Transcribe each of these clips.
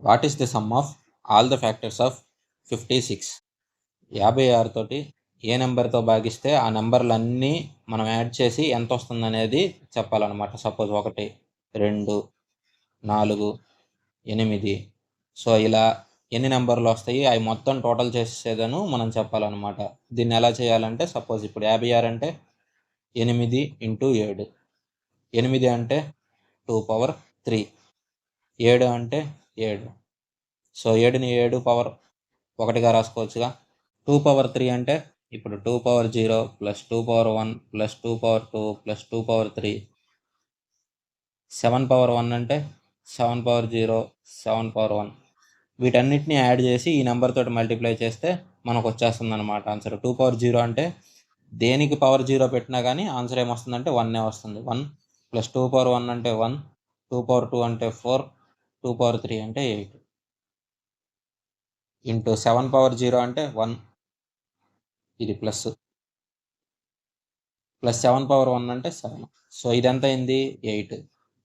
What is the some of all the factors of 56? 56 తోటి ఏ నెంబర్తో భాగిస్తే ఆ నెంబర్లన్నీ మనం యాడ్ చేసి ఎంత వస్తుంది అనేది చెప్పాలన్నమాట. సపోజ్ 1, 2, 4, 8. సో ఇలా ఎన్ని నెంబర్లు వస్తాయి అవి మొత్తం టోటల్ చేసేదను మనం చెప్పాలన్నమాట. దీన్ని ఎలా చేయాలంటే సపోజ్ ఇప్పుడు 56 అంటే 8 ఇంటూ 7. 8 అంటే 2 పవర్ 3. 7 అంటే 7. సో 7ని 7 పవర్ 1గా రాసుకోవచ్చుగా. 2 పవర్ 3 అంటే ఇప్పుడు 2 power 0 plus 2 power 1 plus 2 power 2 plus 2 power 3. 7 power 1 అంటే 7 పవర్ 0 7 పవర్ 1. వీటన్నిటిని యాడ్ చేసి ఈ నెంబర్ తోటి మల్టిప్లై చేస్తే మనకు వచ్చేస్తుంది అనమాట ఆన్సర్. 2 పవర్ 0 అంటే దేనికి పవర్ 0 పెట్టినా కానీ ఆన్సర్ ఏమొస్తుందంటే 1 వస్తుంది. 1 ప్లస్ 2 పవర్ 1 అంటే 1, 2 పవర్ 2 అంటే 4, 2 పవర్ 3 అంటే 8 ఇంటూ 7 పవర్ 0 అంటే 1, ఇది ప్లస్ 7 పవర్ 1 అంటే 7. సో ఇది ఎంత అయింది 8.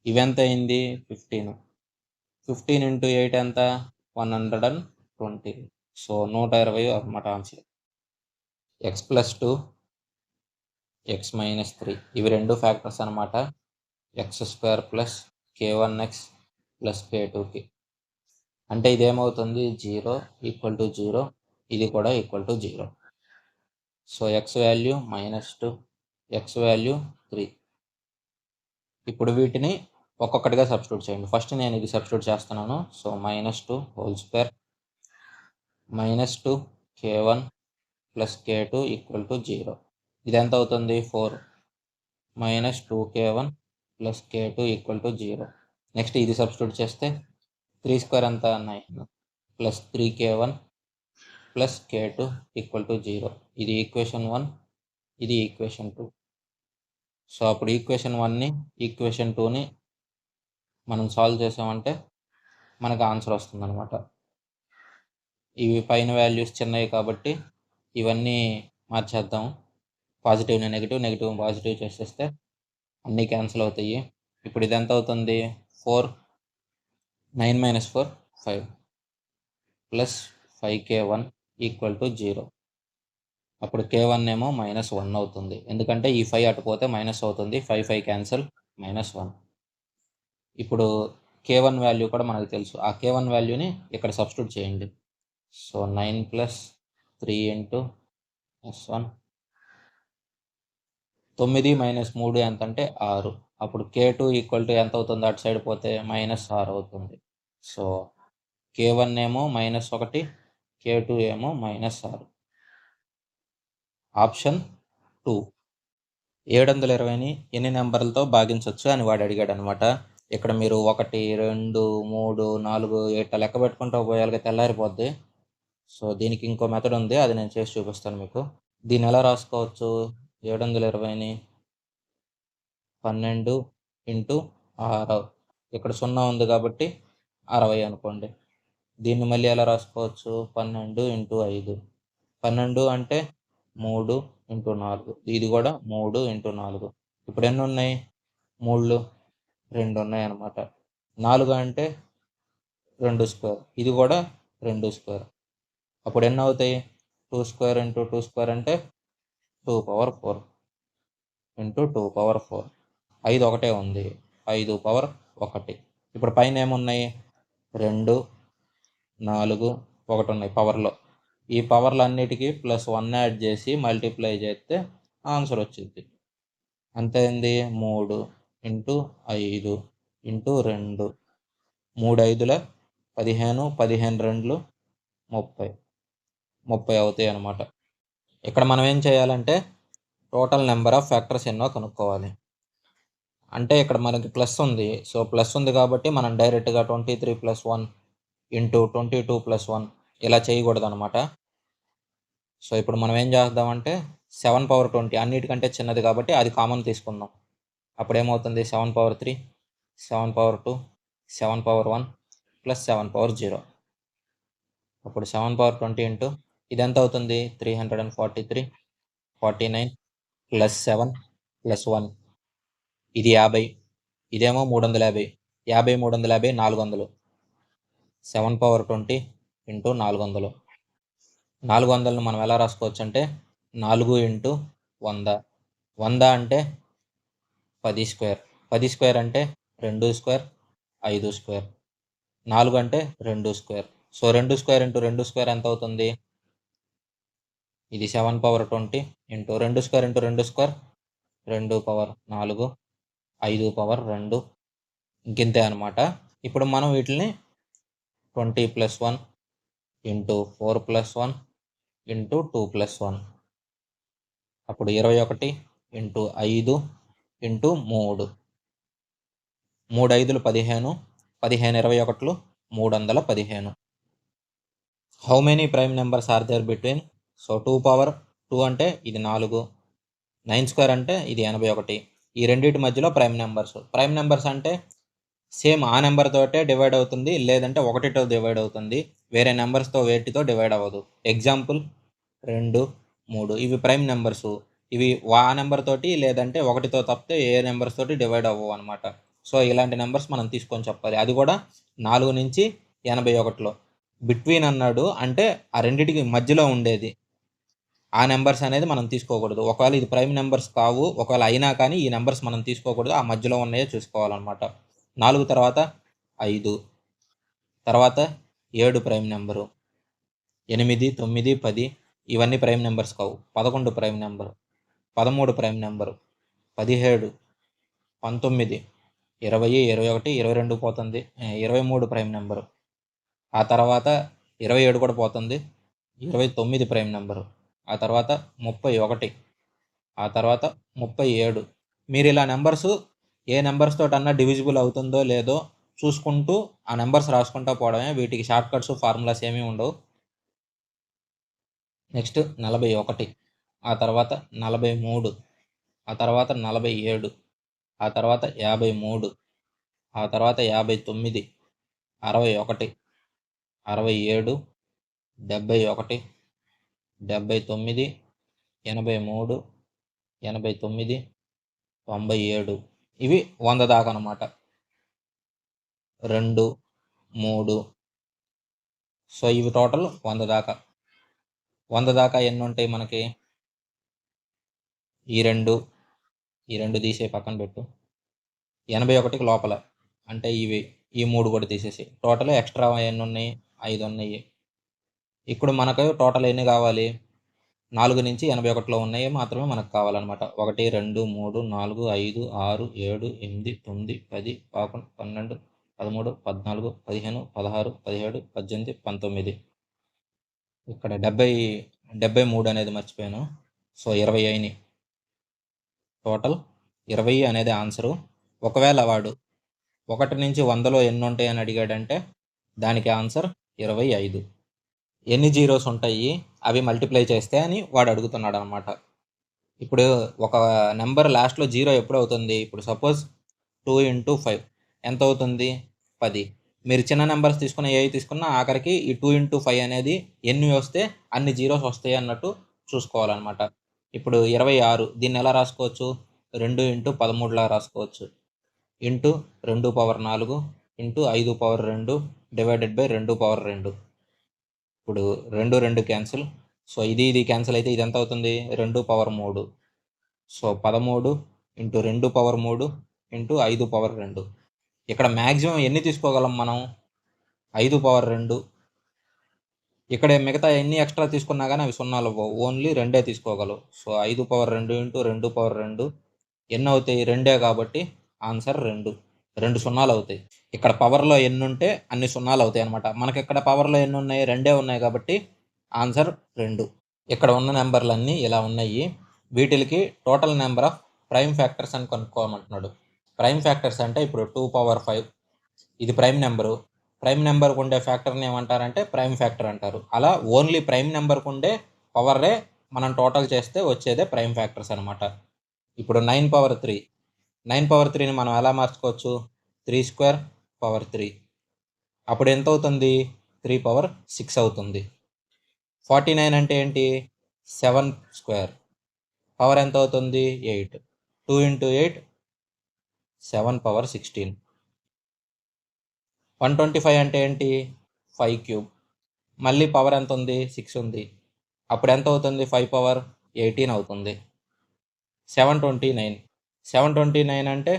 ఇవి ఎంత అయింది 15. 15 ఇంటూ 8 ఎంత 120. సో 120 అన్నమాట answer. X plus 2 X minus 3 ఇవి రెండు ఫ్యాక్టర్స్ అనమాట. x² ప్లస్ k1x ప్లస్ k2కి అంటే ఇదేమవుతుంది 0 ఈక్వల్ టు 0, ఇది కూడా equal to 0. So X value -2, X value 3. ఇప్పుడు వీటిని ఒక్కొక్కటిగా సబ్స్టిట్యూట్ చేయండి. ఫస్ట్ నేను ఇది సబ్స్టిట్యూట్ చేస్తున్నాను. So -2 whole square -2 k1 plus k2 equal to 0. ఇది ఎంత అవుతుంది 4 -2k1 plus k2 equal to 0. Next ఇది సబ్స్టిట్యూట్ చేస్తే 3² ఎంత 9 plus 3k1 plus k2 equal to 0. ఇది ఈక్వేషన్ 1, ఇది ఈక్వేషన్ 2. సో అప్పుడు ఈక్వేషన్ 1ని ఈక్వేషన్ 2ని మనం సాల్వ్ చేసామంటే మనకు ఆన్సర్ వస్తుంది అనమాట. ఇవి పైన వాల్యూస్ చిన్నవి కాబట్టి ఇవన్నీ మార్చేద్దాం. పాజిటివ్ని నెగిటివ్, నెగిటివ్ పాజిటివ్ చేసేస్తే అన్నీ క్యాన్సిల్ అవుతాయి. ఇప్పుడు ఇది ఎంత అవుతుంది 4, 9 - 4 5 ప్లస్ 5k1 ఈక్వల్ టు 0. అప్పుడు k1 ఏమో -1 అవుతుంది, ఎందుకంటే ఈ 5 అటుపోతే మైనస్ అవుతుంది. 5 క్యాన్సిల్ -1. ఇప్పుడు k1 వాల్యూ కూడా మనకు తెలుసు. ఆ k1 వాల్యూని ఇక్కడ సబ్స్టిట్యూట్ చేయండి. So 9 plus 3 into s1. 9 - 3 ఎంత అంటే 6. అప్పుడు k2 ఈక్వల్ టు ఎంత అవుతుంది అటు సైడ్ పోతే -6 అవుతుంది. సో k1 ఏమో -1, k2 ఏమో -6. ఆప్షన్ 2. 720ని ఎన్ని నెంబర్లతో భాగించవచ్చు అని వాడు అడిగాడు అనమాట. ఇక్కడ మీరు 1, 2, 3, 4 ఇట్లా లెక్క పెట్టుకుంటూ పోయాలిగా తెల్లారిపోద్ది. సో దీనికి ఇంకో మెథడ్ ఉంది, అది నేను చేసి చూపిస్తాను మీకు. దీన్ని ఎలా రాసుకోవచ్చు 720ని 12 ఇంటూ 6. ఇక్కడ 0 ఉంది కాబట్టి 60 అనుకోండి. దీన్ని మళ్ళీ ఎలా రాసుకోవచ్చు 12 ఇంటూ 5. 12 అంటే 3 ఇంటూ 4. ఇది కూడా 3 ఇంటూ 4. ఇప్పుడు ఎన్ని ఉన్నాయి 3, 2 ఉన్నాయి అనమాట. 4 అంటే 2². ఇది కూడా 2². అప్పుడు ఎన్ని అవుతాయి 2² ఇంటూ 2² అంటే 2 పవర్ 4 ఇంటూ 2 పవర్ 4. 5 ఒకటే ఉంది, 5 పవర్ 1. ఇప్పుడు పైన ఏమున్నాయి 2, 4, 1 ఉన్నాయి పవర్లో. ఈ పవర్లు అన్నిటికీ +1 యాడ్ చేసి మల్టిప్లై చేస్తే ఆన్సర్ వచ్చింది. అంతేంది 3 ఇంటూ 5 ఇంటూ 2. 3 5ల 15, 15 2లు 30. 30 అవుతాయి అన్నమాట. ఇక్కడ మనం ఏం చేయాలంటే టోటల్ నెంబర్ ఆఫ్ ఫ్యాక్టర్స్ ఎన్నో కనుక్కోవాలి. అంటే ఇక్కడ మనకి ప్లస్ ఉంది. సో ప్లస్ ఉంది కాబట్టి మనం డైరెక్ట్గా 23 + 1 ఇంటూ 22 + 1 ఇలా చేయకూడదు అనమాట. సో ఇప్పుడు మనం ఏం చేద్దామంటే 7 పవర్ 20 అన్నిటికంటే చిన్నది కాబట్టి అది కామన్ తీసుకుందాం. అప్పుడు ఏమవుతుంది 7 power 3, 7 power 2, 7 power 1 plus 7 power 0. అప్పుడు 7 పవర్ 20 ఇంటూ ఇది ఎంత అవుతుంది 343, 49 ప్లస్ 7 ప్లస్ 1. ఇది 50, ఇదేమో 350. 50, 350 400. 7^20 ఇంటూ 400. 400ని మనం ఎలా రాసుకోవచ్చు అంటే 4 ఇంటూ 100. 100 అంటే 10 స్క్వేర్. 10 స్క్వేర్ అంటే 2 స్క్వేర్ 5 స్క్వేర్. 4 అంటే 2 square. So 2 square into 2 square ఎంత అవుతుంది? ఇది 7^20 ఇంటూ 2 స్క్వేర్ ఇంటూ 2 స్క్వేర్ 2^4 5^2 ఇంకింతే అనమాట. ఇప్పుడు మనం వీటిని 20+1 ఇంటూ 4+1 ఇంటూ 2+1 అప్పుడు 21 ఇంటూ 5 ఇంటూ 3. 3 5లు 15, 15 21లు 315. How many prime numbers are there between? So 2^2 అంటే ఇది 4, 9² అంటే ఇది 81. ఈ రెండింటి మధ్యలో ప్రైమ్ నెంబర్స్. ప్రైమ్ నెంబర్స్ అంటే సేమ్ ఆ నెంబర్ తోటే డివైడ్ అవుతుంది, లేదంటే 1తో డివైడ్ అవుతుంది, వేరే నెంబర్స్తో వేటితో డివైడ్ అవ్వదు. ఎగ్జాంపుల్ 2, 3 ఇవి ప్రైమ్ నెంబర్స్. ఇవి ఆ నెంబర్ తోటి లేదంటే 1తో తప్పితే ఏ నెంబర్స్ తోటి డివైడ్ అవ్వవు అనమాట. సో ఇలాంటి నెంబర్స్ మనం తీసుకొని చెప్పాలి. అది కూడా 4 నుంచి 81లో. బిట్వీన్ అన్నాడు అంటే ఆ రెండింటికి మధ్యలో ఉండేది ఆ నెంబర్స్ అనేది మనం తీసుకోకూడదు. ఒకవేళ ఇది ప్రైమ్ నెంబర్స్ కావు, ఒకవేళ అయినా కానీ ఈ నెంబర్స్ మనం తీసుకోకూడదు, ఆ మధ్యలో ఉన్నాయో చూసుకోవాలన్నమాట. 4 తర్వాత 5, తర్వాత 7 ప్రైమ్ నెంబరు, 8, 9, 10 ఇవన్నీ ప్రైమ్ నెంబర్స్ కావు. 11 ప్రైమ్ నెంబరు, 13 ప్రైమ్ నెంబరు, 17, 19, 20, 21, 22 పోతుంది, 23 ప్రైమ్ నెంబరు. ఆ తర్వాత 27 కూడా పోతుంది, 29 ప్రైమ్ నెంబరు. ఆ తర్వాత 31, ఆ తర్వాత 37. మీరు ఇలా నెంబర్స్ ఏ నెంబర్స్ తోటన్నా డివిజిబుల్ అవుతుందో లేదో చూసుకుంటూ ఆ నెంబర్స్ రాసుకుంటూ పోవడమే. వీటికి షార్ట్ కట్స్ ఫార్ములాస్ ఏమీ ఉండవు. నెక్స్ట్ 41, ఆ తర్వాత 43, ఆ తర్వాత 47, ఆ తర్వాత 53, ఆ తర్వాత 59, 61, 67, 71, 79, 83, 89, 97 ఇవి 100 దాకా అనమాట. 2, 3 సో ఇవి టోటల్ 100 దాకా. 100 దాకా ఎన్ని ఉంటాయి మనకి? ఈ రెండు తీసే పక్కన పెట్టు. 81కి లోపల అంటే ఈ 3 కూడా తీసేసి టోటల్ ఎక్స్ట్రా ఎన్ని ఉన్నాయి? 5 ఉన్నాయి. ఇప్పుడు మనకు టోటల్ ఎన్ని కావాలి? 4 నుంచి 81లో ఉన్నాయి మాత్రమే మనకు కావాలన్నమాట. 1, 2, 3, 4, 5, 6, 7, 8, 9, 10, 11, 12, 13, 14, 15, 16, 17, 18, 19. ఇక్కడ 73 అనేది మర్చిపోయాను. సో 20 అయినాయి. టోటల్ 20 అనేది ఆన్సరు. ఒకవేళ వాడు 1 నుంచి 100లో ఎన్ని ఉంటాయి అని అడిగాడంటే దానికి ఆన్సర్ 25. ఎన్ని జీరోస్ ఉంటాయి అవి మల్టిప్లై చేస్తే అని వాడు అడుగుతున్నాడు అనమాట. ఇప్పుడు ఒక నెంబర్ లాస్ట్లో 0 ఎప్పుడు అవుతుంది? ఇప్పుడు సపోజ్ 2 into 5 ఎంత అవుతుంది? 10. మీరు చిన్న నెంబర్స్ తీసుకున్న ఏవి తీసుకున్నా ఆఖరికి ఈ 2 into 5 అనేది ఎన్ని వస్తే అన్ని జీరోస్ వస్తాయి అన్నట్టు చూసుకోవాలన్నమాట. ఇప్పుడు 26 దీన్ని ఎలా రాసుకోవచ్చు? 2 into 13లా రాసుకోవచ్చు. Into 2^4 into 5^2 divided by 2^2. ఇప్పుడు 2, 2 క్యాన్సిల్. సో ఇది క్యాన్సిల్ అయితే ఇది ఎంత అవుతుంది? 2^3. So 13 into 2^3 into 5^2. ఇక్కడ మ్యాక్సిమం ఎన్ని తీసుకోగలం మనం? 5^2. ఇక్కడ మిగతా ఎన్ని ఎక్స్ట్రా తీసుకున్నా కానీ అవి సున్నాలు అవ్వవు, ఓన్లీ 2 తీసుకోగలవు. సో 5^2 ఇంటూ 2^2 ఎన్ని అవుతాయి? 2 కాబట్టి ఆన్సర్ 2. 2 సున్నాలు అవుతాయి. ఇక్కడ పవర్లో ఎన్ని ఉంటే అన్ని సున్నాలు అవుతాయి అనమాట. మనకి ఇక్కడ పవర్లో ఎన్ని ఉన్నాయి? 2 ఉన్నాయి కాబట్టి ఆన్సర్ 2. ఇక్కడ ఉన్న నెంబర్లన్నీ ఇలా ఉన్నాయి. వీటికి total number of prime factors అని కనుక్కోమంటున్నాడు. ప్రైమ్ ఫ్యాక్టర్స్ అంటే ఇప్పుడు 2^5 ఇది ప్రైమ్ నెంబరు. ప్రైమ్ నెంబర్కు ఉండే ఫ్యాక్టర్ని ఏమంటారంటే ప్రైమ్ ఫ్యాక్టర్ అంటారు. అలా ఓన్లీ ప్రైమ్ నెంబర్కు ఉండే పవర్రే మనం టోటల్ చేస్తే వచ్చేదే ప్రైమ్ ఫ్యాక్టర్స్ అనమాట. ఇప్పుడు 9^3. 9^3ని మనం ఎలా మార్చుకోవచ్చు? 3^3. అప్పుడు ఎంత అవుతుంది? 3^6 అవుతుంది. 49 అంటే ఏంటి? 7². పవర్ ఎంత అవుతుంది? 8. 2 into 8 7^16. 125 అంటే ఏంటి? 5 క్యూబ్. మళ్ళీ పవర్ ఎంత ఉంది? 6 ఉంది. అప్పుడు ఎంత అవుతుంది? 5 పవర్ 18 అవుతుంది. 729. 729 అంటే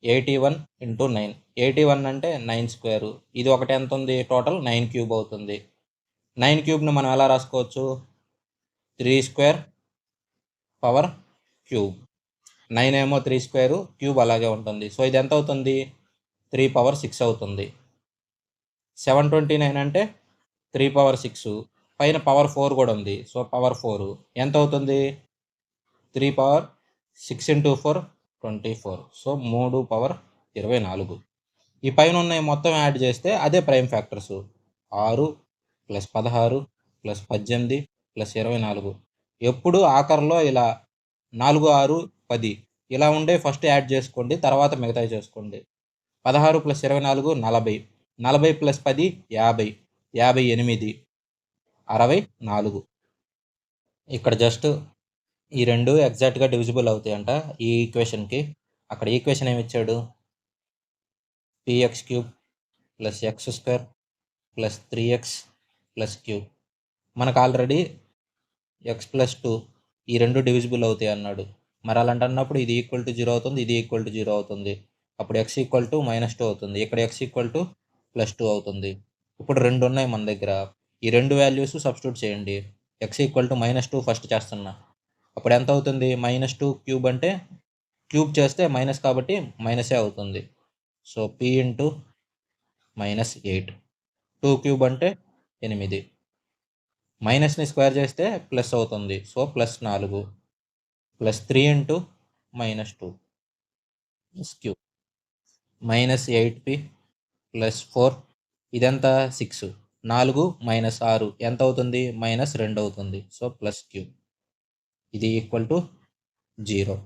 81 ఇంటూ 9. 81 అంటే 9 స్క్వేరు. ఇది ఒకటి ఎంత ఉంది? టోటల్ 9 క్యూబ్ అవుతుంది. 9 క్యూబ్ను మనం ఎలా రాసుకోవచ్చు? 3 స్క్వేర్ పవర్ క్యూబ్. 9 ఏమో 3 స్క్వేరు, క్యూబ్ అలాగే ఉంటుంది. సో ఇది ఎంత అవుతుంది? 3 పవర్ 6 అవుతుంది. 729 అంటే 3 పవర్ 6, పైన పవర్ 4 కూడా ఉంది. సో పవర్ 4 ఎంత అవుతుంది? 3 పవర్ 6 ఇంటూ 4 24. So 3 power 24. ఈ పైన ఉన్నాయి మొత్తం యాడ్ చేస్తే అదే prime factors. 6 plus 16 plus 18 plus 24. ఎప్పుడు ఆఖరిలో ఇలా 4, 6, 10 ఇలా ఉండే ఫస్ట్ యాడ్ చేసుకోండి, తర్వాత మిగతాయి చేసుకోండి. 16 ప్లస్ 24 40. 40 ప్లస్ 10 50. 58 64. ఇక్కడ జస్ట్ ఈ రెండు ఎగ్జాక్ట్గా డివిజిబుల్ అవుతాయంట ఈ ఈక్వేషన్కి. అక్కడ ఈక్వేషన్ ఏమి ఇచ్చాడు? px cube plus X square plus 3x plus cube. మనకు ఆల్రెడీ ఎక్స్ ప్లస్ 2 ఈ రెండు డివిజిబుల్ అవుతాయి అన్నాడు. మరి అలాంటి అన్నప్పుడు ఇది ఈక్వల్ టు 0 అవుతుంది, ఇది ఈక్వల్ టు 0 అవుతుంది. అప్పుడు x ఈక్వల్ టు -2 అవుతుంది. ఇక్కడ x ఈక్వల్ టు +2 అవుతుంది. ఇప్పుడు రెండు ఉన్నాయి మన దగ్గర. ఈ రెండు వాల్యూస్ సబ్స్టిట్యూట్ చేయండి. x ఈక్వల్ టు -2 ఫస్ట్ చేస్తున్నా. అప్పుడు ఎంత అవుతుంది? -2 క్యూబ్ అంటే క్యూబ్ చేస్తే మైనస్ కాబట్టి మైనసే అవుతుంది. So p into -8. 2 క్యూబ్ అంటే 8. మైనస్ని స్క్వేర్ చేస్తే ప్లస్ అవుతుంది. So +4 plus 3 into -2 cube -8p plus 4 ఇదంతా 6. 4 మైనస్ 6 ఎంత అవుతుంది? -2 అవుతుంది. సో ప్లస్ క్యూబ్ ఇది ఈక్వల్ టు 0.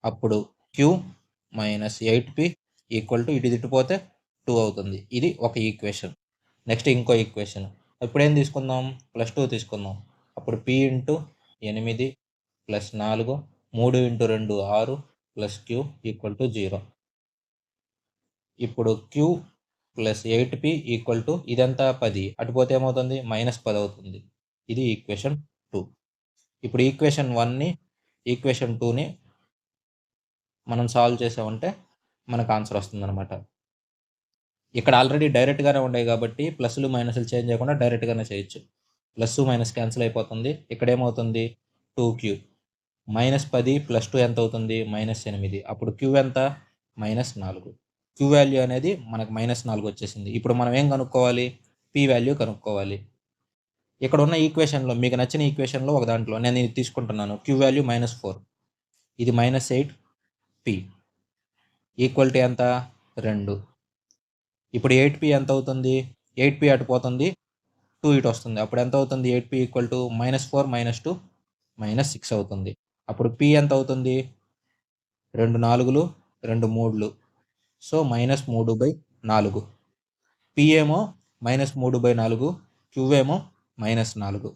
అప్పుడు క్యూ -8p ఈక్వల్ టు ఇటు తిట్టిపోతే 2 అవుతుంది. ఇది ఒక ఈక్వేషన్. నెక్స్ట్ ఇంకో ఈక్వేషన్. ఇప్పుడు ఏం తీసుకుందాం? +2 తీసుకుందాం. అప్పుడు p into 8 plus 4 3 into 2 6 plus q equal to 0. ఇప్పుడు queue plus 8p equal to ఇదంతా 10, అటుపోతే ఏమవుతుంది? -10 అవుతుంది. ఇది ఈక్వేషన్ 2. ఇప్పుడు ఈక్వేషన్ 1ని ఈక్వేషన్ 2ని మనం సాల్వ్ చేసామంటే మనకు ఆన్సర్ వస్తుందన్నమాట. ఇక్కడ ఆల్రెడీ డైరెక్ట్గానే ఉన్నాయి కాబట్టి ప్లస్లు మైనస్లు చేంజ్ చేయకుండా డైరెక్ట్గానే చేయొచ్చు. ప్లస్ మైనస్ క్యాన్సిల్ అయిపోతుంది. ఇక్కడ ఏమవుతుంది? 2q. -10 + 2 ఎంత అవుతుంది? -8. అప్పుడు క్యూ ఎంత? -4. క్యూ వాల్యూ అనేది మనకు -4 వచ్చేసింది. ఇప్పుడు మనం ఏం కనుక్కోవాలి? p వాల్యూ కనుక్కోవాలి. ఇక్కడ ఉన్న ఈక్వేషన్లో మీకు నచ్చిన ఈక్వేషన్లో ఒక దాంట్లో నేను ఇది తీసుకుంటున్నాను. క్యూ వాల్యూ -4, ఇది -8p ఈక్వల్ టు ఎంత? 2. ఇప్పుడు 8p ఎంత అవుతుంది? 8p అటు పోతుంది, 2 ఇటు వస్తుంది. అప్పుడు ఎంత అవుతుంది? 8p ఈక్వల్ టు -4 -2 -6 అవుతుంది. అప్పుడు p ఎంత అవుతుంది? 2 4లు 2 3లు. సో -3/4. p ఏమో -3/4, q ఏమో -4.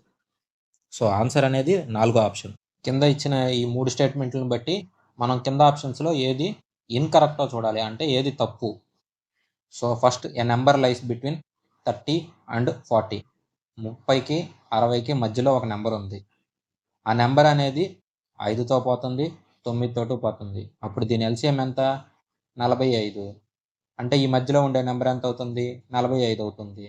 సో ఆన్సర్ అనేది 4వ ఆప్షన్. కింద ఇచ్చిన ఈ 3 స్టేట్మెంట్లను బట్టి మనం కింద ఆప్షన్స్లో ఏది ఇన్కరెక్టో చూడాలి, అంటే ఏది తప్పు. So first a number lies between 30 and 40. 30కి 60కి మధ్యలో ఒక నెంబర్ ఉంది. ఆ నెంబర్ అనేది 5తో పోతుంది, 9తోటి పోతుంది. అప్పుడు దీని ఎల్సిఎం ఎంత? 45. అంటే ఈ మధ్యలో ఉండే నెంబర్ ఎంత అవుతుంది? 45 అవుతుంది.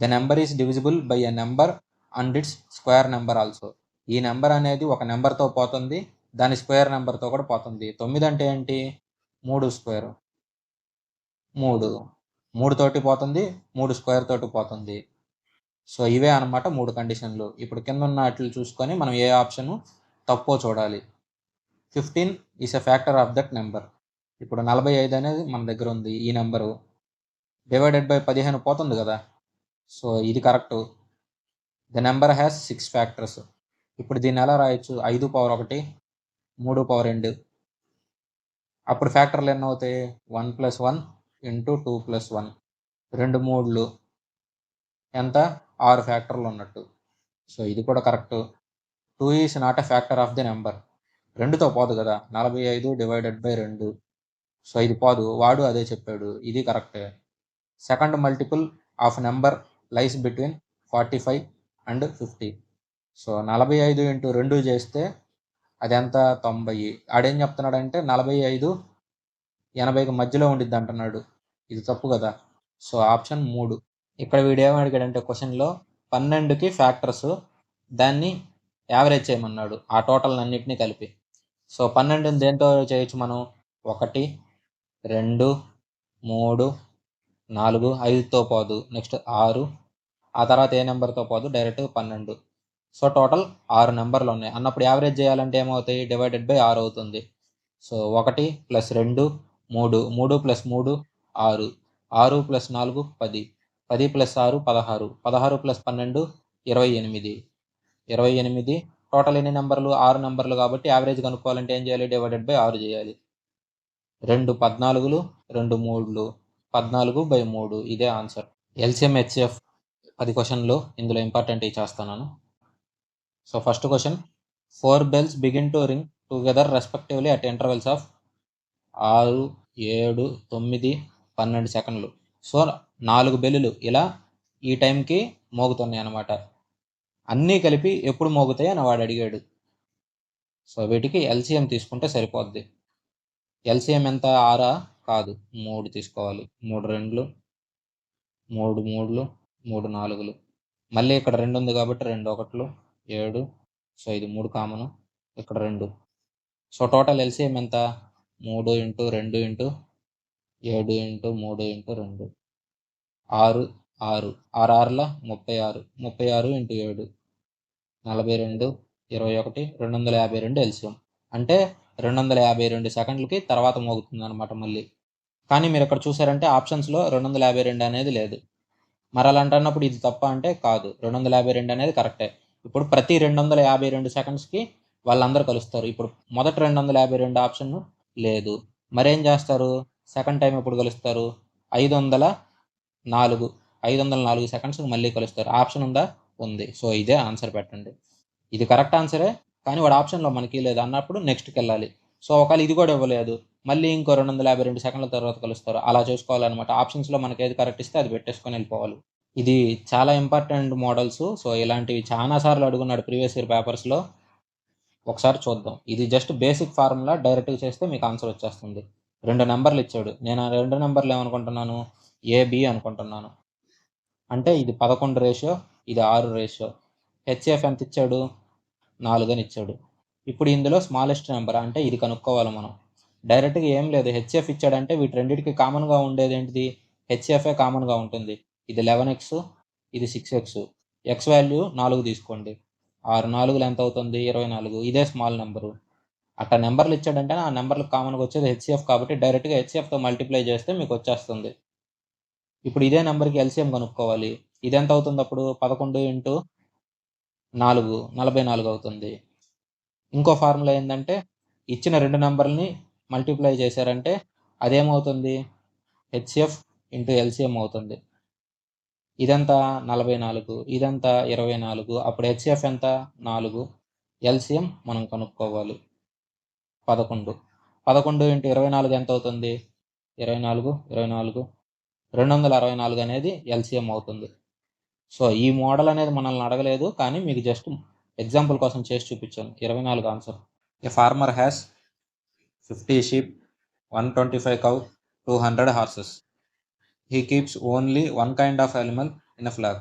The number is divisible by a number and it's square number also. ఈ నెంబర్ అనేది ఒక నెంబర్తో పోతుంది, దాని స్క్వేర్ నెంబర్తో కూడా పోతుంది. 9 అంటే ఏంటి? 3 స్క్వేర్. 3 తోటి పోతుంది, 3 స్క్వేర్ తోటి పోతుంది. సో ఇవే అనమాట 3 కండిషన్లు. ఇప్పుడు కింద ఉన్న వాటిని చూసుకొని మనం ఏ ఆప్షన్ తప్పో చూడాలి. 15 is a factor of that number. ఇప్పుడు 45 అనేది మన దగ్గర ఉంది. ఈ నెంబరు డివైడెడ్ బై 15 పోతుంది కదా. సో ఇది correct. The number has 6 factors. ఇప్పుడు దీన్ని ఎలా రాయొచ్చు? 5 పవర్ 1, 3 పవర్ 2. అప్పుడు ఫ్యాక్టర్లు ఎన్ని అవుతాయి? 1 + 1 ఇంటూ 2 + 1. 2 3లు ఎంత? 6 ఫ్యాక్టర్లు ఉన్నట్టు. సో ఇది కూడా correct. 2 is not a factor of the number. 2తో పోదు కదా. 45 డివైడెడ్ బై 2. సో ఇది పోదు. వాడు అదే చెప్పాడు. ఇది కరెక్టే. Second multiple of number lies between 45 and 50. So 45 into 2 చేస్తే అది ఎంత? 90. ఆడేం చెప్తున్నాడంటే 45 80కి మధ్యలో ఉండిద్ది అంటున్నాడు. ఇది తప్పు కదా. So option 3. ఇక్కడ వీడు ఏమని అడిగాడంటే క్వశ్చన్లో 12కి ఫ్యాక్టర్స్, దాన్ని యావరేజ్ చేయమన్నాడు ఆ టోటల్ అన్నిటినీ కలిపి. సో 12ని దేంతో చేయొచ్చు మనం? 1, 2, 3, 4, 5తో పోదు, నెక్స్ట్ 6, ఆ తర్వాత ఏ నెంబర్తో పోదు, డైరెక్ట్గా 12. సో టోటల్ 6 నెంబర్లు ఉన్నాయి అన్నప్పుడు యావరేజ్ చేయాలంటే ఏమవుతాయి? డివైడెడ్ బై 6 అవుతుంది. సో 1 + 2 3, 3 + 3 6, 6 + 4 10, 10 + 6 16, 16 + 12 28, 28. టోటల్ ఎన్ని నెంబర్లు? 6 నెంబర్లు కాబట్టి యావరేజ్ కనుక్కోవాలంటే ఏం చేయాలి? డివైడెడ్ బై 6 చేయాలి. 2 14లు, 2 3లు, 14/3. ఇదే ఆన్సర్. ఎల్సిఎం హెచ్సిఎఫ్ 10 క్వశ్చన్లు ఇందులో ఇంపార్టెంట్ చేస్తున్నాను. So first question, 4 bells begin to ring together respectively at intervals of 6, 7, 9, 12 సెకండ్లు. సో 4 బెల్లులు ఇలా ఈ టైంకి మోగుతున్నాయి అన్నమాట. అన్నీ కలిపి ఎప్పుడు మోగుతాయి అని వాడు అడిగాడు. సో వీటికి ఎల్సిఎం తీసుకుంటే సరిపోద్ది. ఎల్సిఎం ఎంత? 6 కాదు, 3 తీసుకోవాలి. 3 2లు, 3 3లు, 3 4లు. మళ్ళీ ఇక్కడ 2 ఉంది కాబట్టి 2 1లు, 7. సో ఇది 3 కామను, ఇక్కడ 2. సో టోటల్ ఎల్సిఎం ఎంత? 3 × 2 × 7 × 3 × 2. 6 6 6 6ల 36, 36 × 7 42, 21, 252 ఎల్సిఎం. అంటే 252 సెకండ్లకి తర్వాత మోగుతుంది అనమాట మళ్ళీ. కానీ మీరు ఇక్కడ చూసారంటే ఆప్షన్స్లో 252 అనేది లేదు. మరి అలా అంటున్నప్పుడు ఇది తప్ప అంటే కాదు, 252 అనేది కరెక్టే. ఇప్పుడు ప్రతి 252 సెకండ్స్కి వాళ్ళందరూ కలుస్తారు. ఇప్పుడు మొదటి 252 ఆప్షన్ లేదు. మరేం చేస్తారు? సెకండ్ టైం ఎప్పుడు కలుస్తారు? 504 సెకండ్స్కి మళ్ళీ కలుస్తారు. ఆప్షన్ ఉందా? ఉంది. సో ఇదే ఆన్సర్ పెట్టండి. ఇది కరెక్ట్ ఆన్సరే, కానీ వాడు ఆప్షన్లో మనకి లేదు అన్నప్పుడు నెక్స్ట్కి వెళ్ళాలి. సో ఒకవేళ ఇది కూడా ఇవ్వలేదు, మళ్ళీ ఇంకో 252 సెకండ్ల తర్వాత కలుస్తారు. అలా చూసుకోవాలన్నమాట. ఆప్షన్స్లో మనకి ఏది కరెక్ట్ ఇస్తే అది పెట్టేసుకొని వెళ్ళిపోవాలి. ఇది చాలా ఇంపార్టెంట్ మోడల్స్. సో ఇలాంటివి చాలాసార్లు అడుగున్నాడు ప్రీవియస్ ఇయర్ పేపర్స్లో. ఒకసారి చూద్దాం. ఇది జస్ట్ బేసిక్ ఫార్ములా, డైరెక్ట్గా చేస్తే మీకు ఆన్సర్ వచ్చేస్తుంది. 2 నెంబర్లు ఇచ్చాడు. నేను ఆ 2 నెంబర్లు ఏమనుకుంటున్నాను? AB అనుకుంటున్నాను. అంటే ఇది 11 రేషియో, ఇది 6 రేషియో. హెచ్సిఎఫ్ ఎంత ఇచ్చాడు? 4 అని ఇచ్చాడు. ఇప్పుడు ఇందులో స్మాలెస్ట్ నెంబర్ అంటే ఇది కనుక్కోవాలి మనం. డైరెక్ట్గా ఏం లేదు, హెచ్సిఎఫ్ ఇచ్చాడంటే వీటి రెండింటికి కామన్గా ఉండేది ఏంటిది? హెచ్సిఎఫే కామన్గా ఉంటుంది. ఇది 11x, ఇది 6x. ఎక్స్ వాల్యూ 4 తీసుకోండి. 6 4లు ఎంత అవుతుంది? 24. ఇదే స్మాల్ నెంబరు. అట్లా నెంబర్లు ఇచ్చాడంటే ఆ నెంబర్లకు కామన్గా వచ్చేది హెచ్సిఎఫ్ కాబట్టి డైరెక్ట్గా హెచ్సిఎఫ్తో మల్టిప్లై చేస్తే మీకు వచ్చేస్తుంది. ఇప్పుడు ఇదే నెంబర్కి ఎల్సిఎం కనుక్కోవాలి. ఇది ఎంత అవుతుంది అప్పుడు? 11 × 4 44 అవుతుంది. ఇంకో ఫార్ములా ఏంటంటే ఇచ్చిన 2 నెంబర్ని మల్టిప్లై చేశారంటే అదేమవుతుంది? హెచ్సిఎఫ్ × ఎల్సిఎం అవుతుంది. ఇదంతా 44, ఇదంతా 24. అప్పుడు హెచ్సిఎఫ్ ఎంత? 4. ఎల్సిఎం మనం కనుక్కోవాలి. 11. 11 × 24 ఎంత అవుతుంది? 24, 24, 264 అనేది ఎల్సిఎం అవుతుంది. సో ఈ మోడల్ అనేది మనల్ని అడగలేదు, కానీ మీకు జస్ట్ ఎగ్జాంపుల్ కోసం చేసి చూపించాను. 24 answer. A farmer has 50 sheep, 125 cow, 200 horses. He keeps only one kind of animal in a flock.